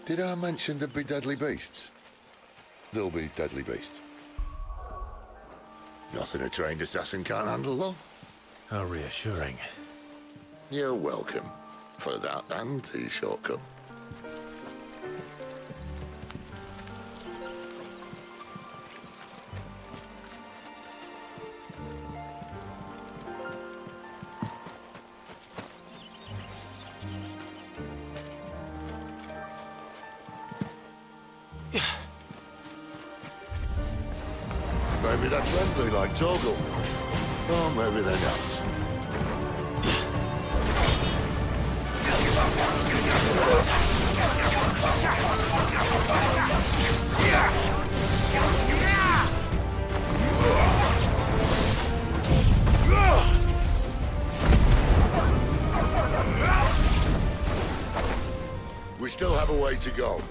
Did I mention there'd be deadly beasts? There'll be deadly beasts. Nothing a trained assassin can't handle, though. How reassuring. You're welcome for that and the shortcut. Maybe they're friendly like Torgal. Or maybe they're not. We still have a way to go.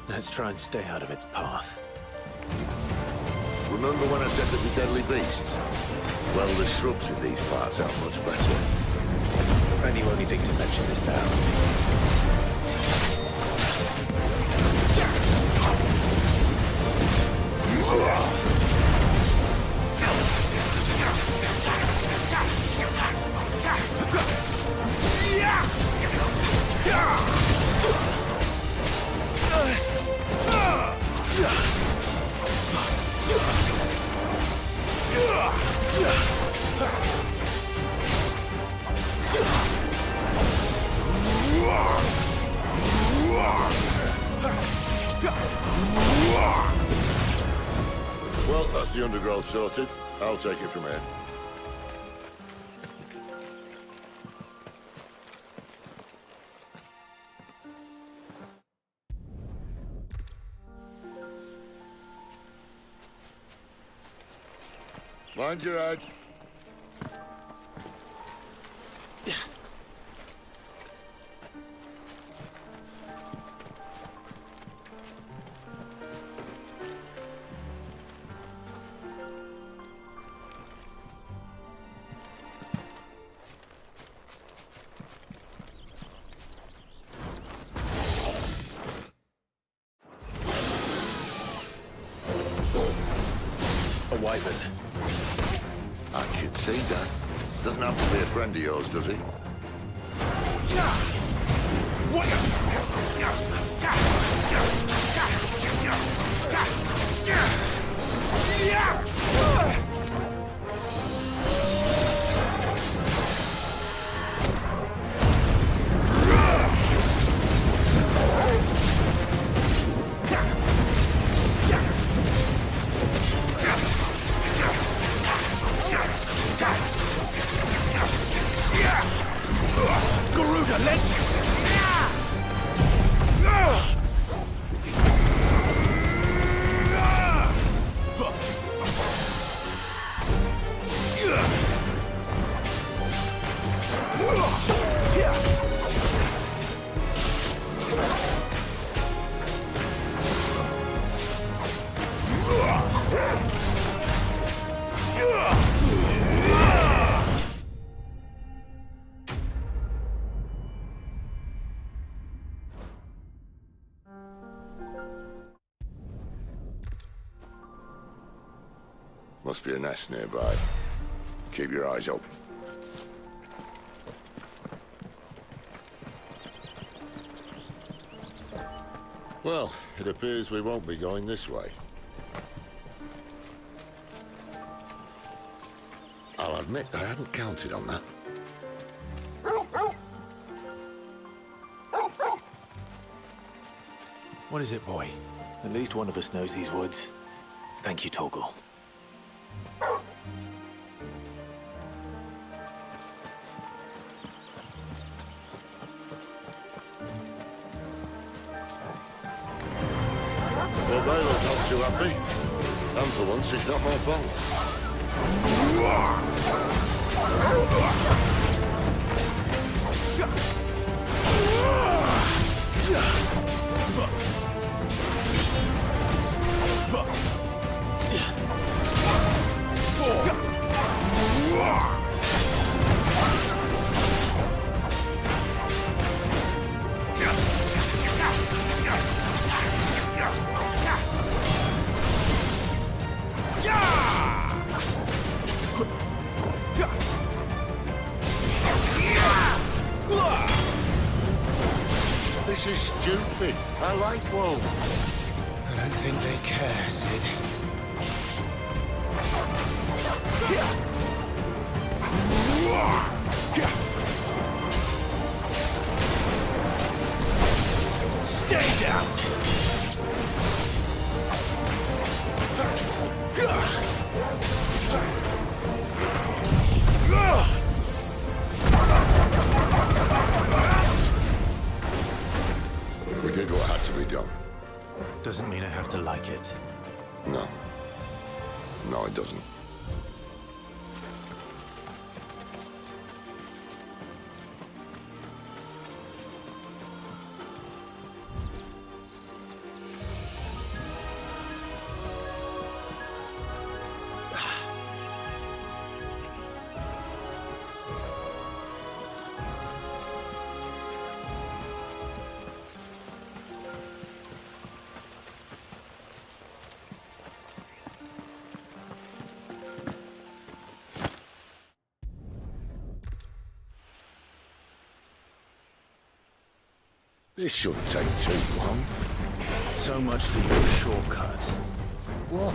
Let's try and stay out of its path. Remember when I said there'd be deadly beasts? Well, the shrubs in these parts are much better. And you only think to mention this now. Well, that's the undergrowth sorted. I'll take it from here. Mind your head. A wyvern. I can see that. Doesn't have to be a friend of yours, does he? Must be a nest nearby. Keep your eyes open. Well, it appears we won't be going this way. I'll admit I hadn't counted on that. What is it, boy? At least one of us knows these woods. Thank you, Torgal. Well, they look not too happy. And for once, it's not my fault. This is stupid. I like wolves. Don't think they care, Sid. Stay down! We did what had to be done. Doesn't mean I have to like it. No. No, it doesn't. This shouldn't take too long. So much for your shortcut. What?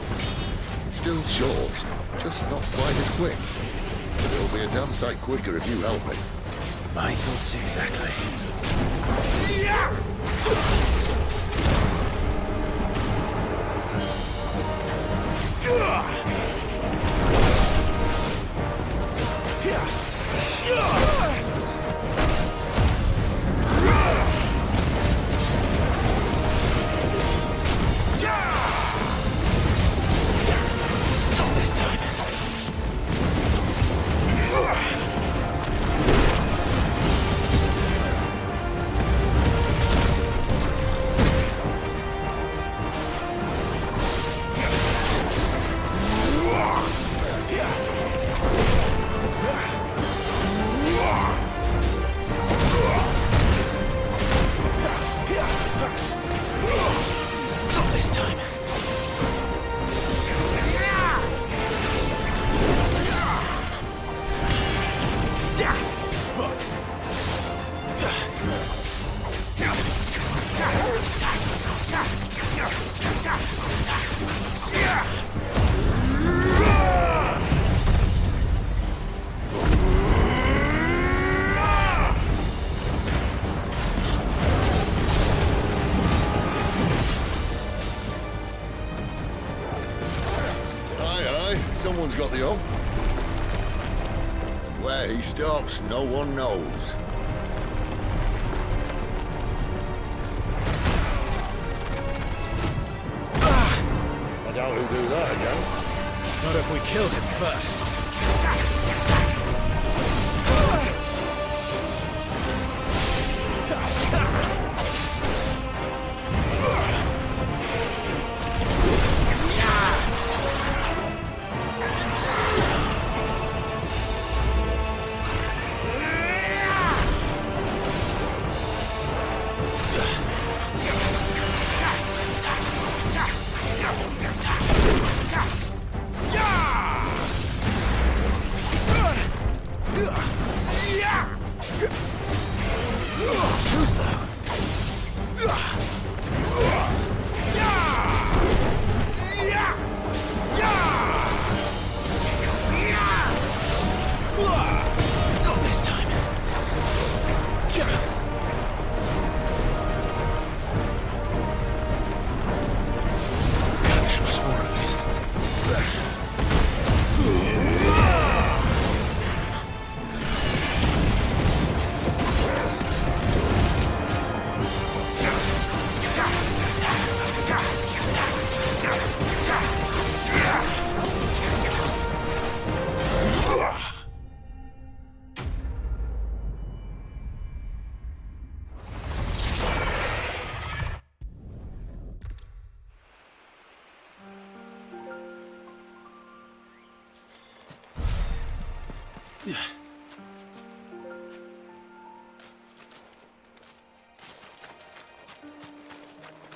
Still short, just not quite as quick. But it'll be a damn sight quicker if you help me. My thoughts exactly. Someone's got the hump. And where he stops, no one knows. I doubt he'll do that again. Not if we kill him first.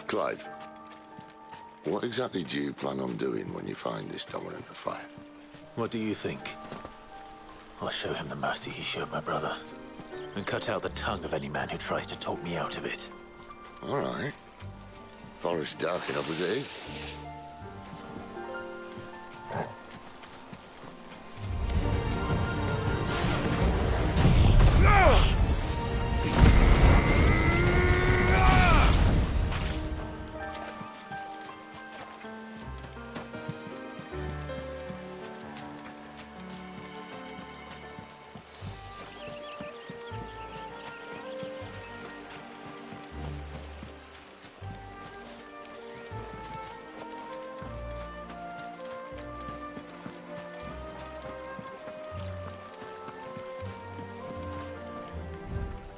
Clive, what exactly do you plan on doing when you find this dominant affair? What do you think? I'll show him the mercy he showed my brother. And cut out the tongue of any man who tries to talk me out of it. All right. Forest dark enough as it is.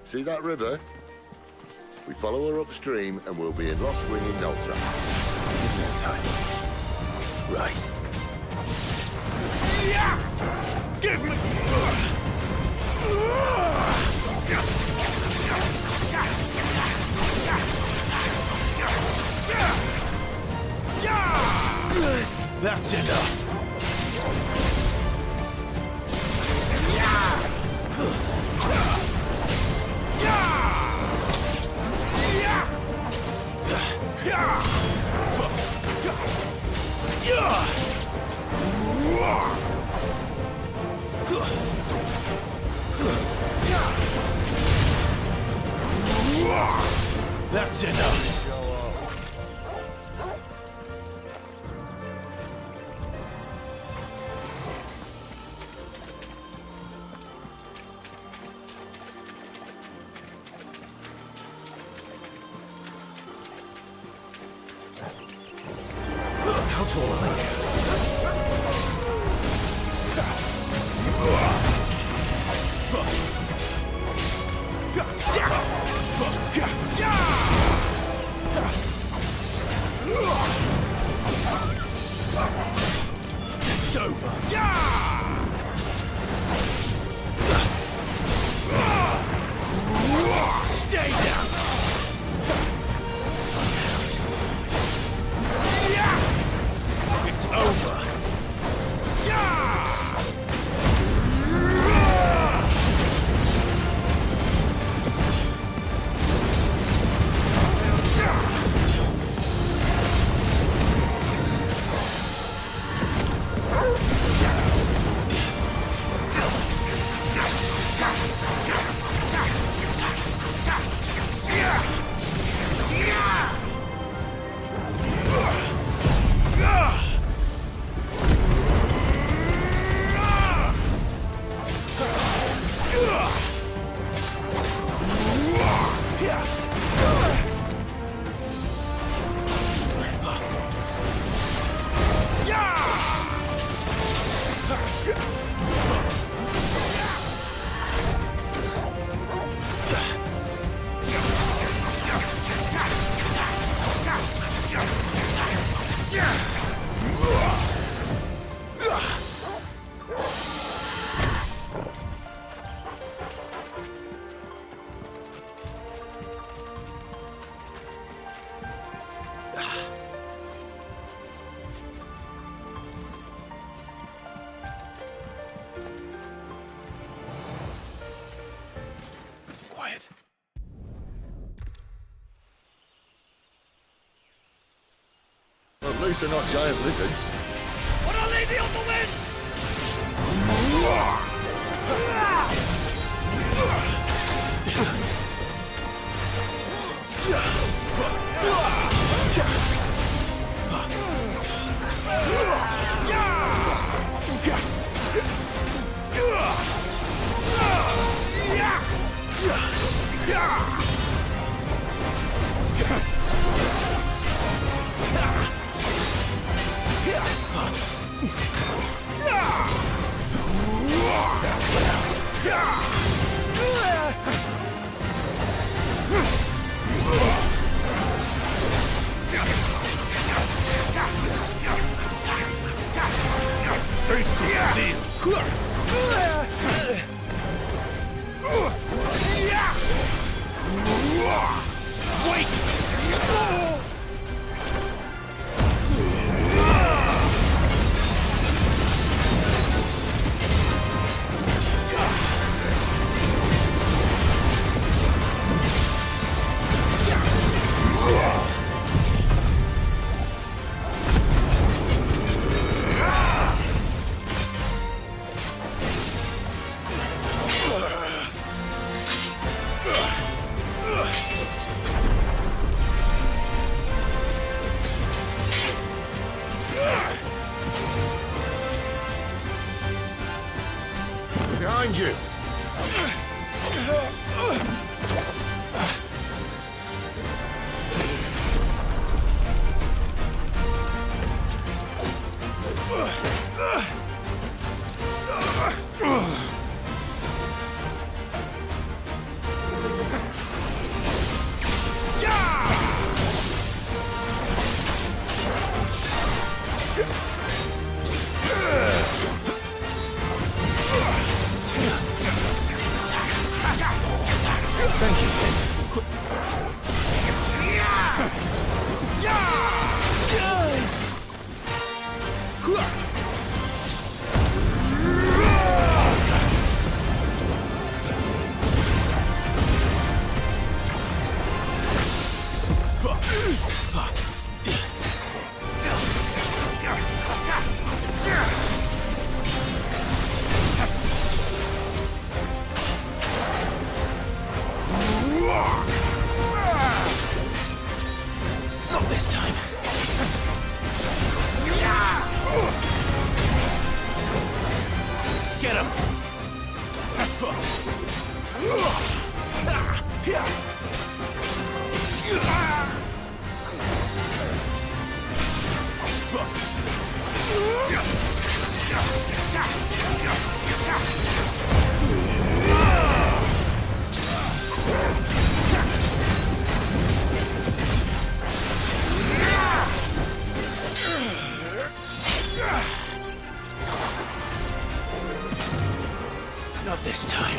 See that river? We follow her upstream and we'll be in Lost Wing in no time. No time. Right. Give me! That's enough. That's enough. How tall are you? It's over. Stay down. It's over. Quiet. At least they're not giant lizards. What are they on the wind? Fate is sealed. Wait! Thank you, Sid. Not this time. Get him! Not this time.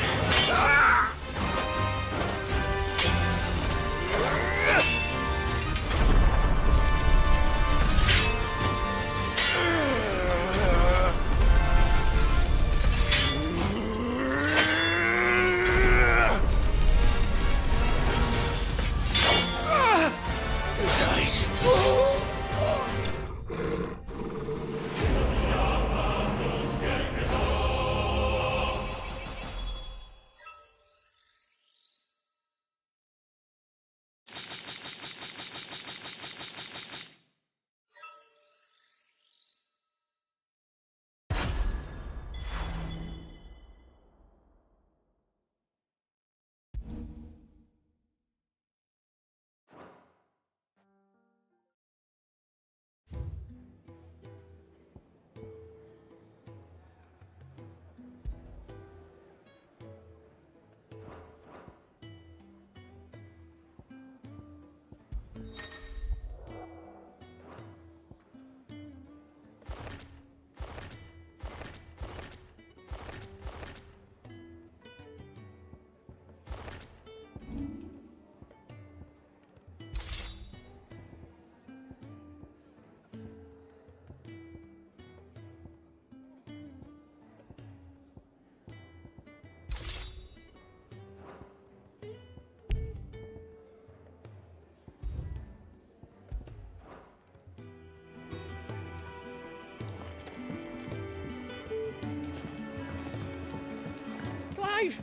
Clive!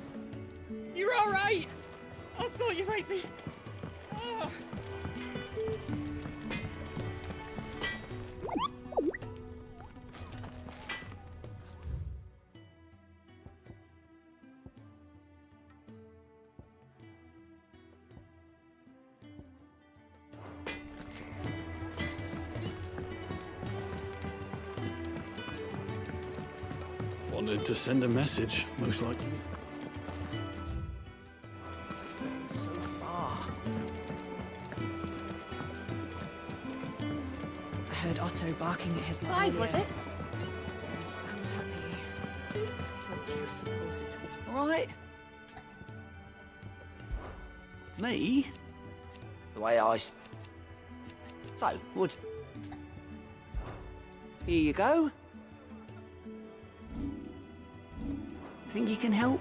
You're all right! I thought you might be... Oh. Wanted to send a message, most likely. So far. I heard Otto barking at his Clive, was it? Didn't sound happy. What do you suppose it would... All right. Me? The way I... So, Wood. Here you go. Think you can help?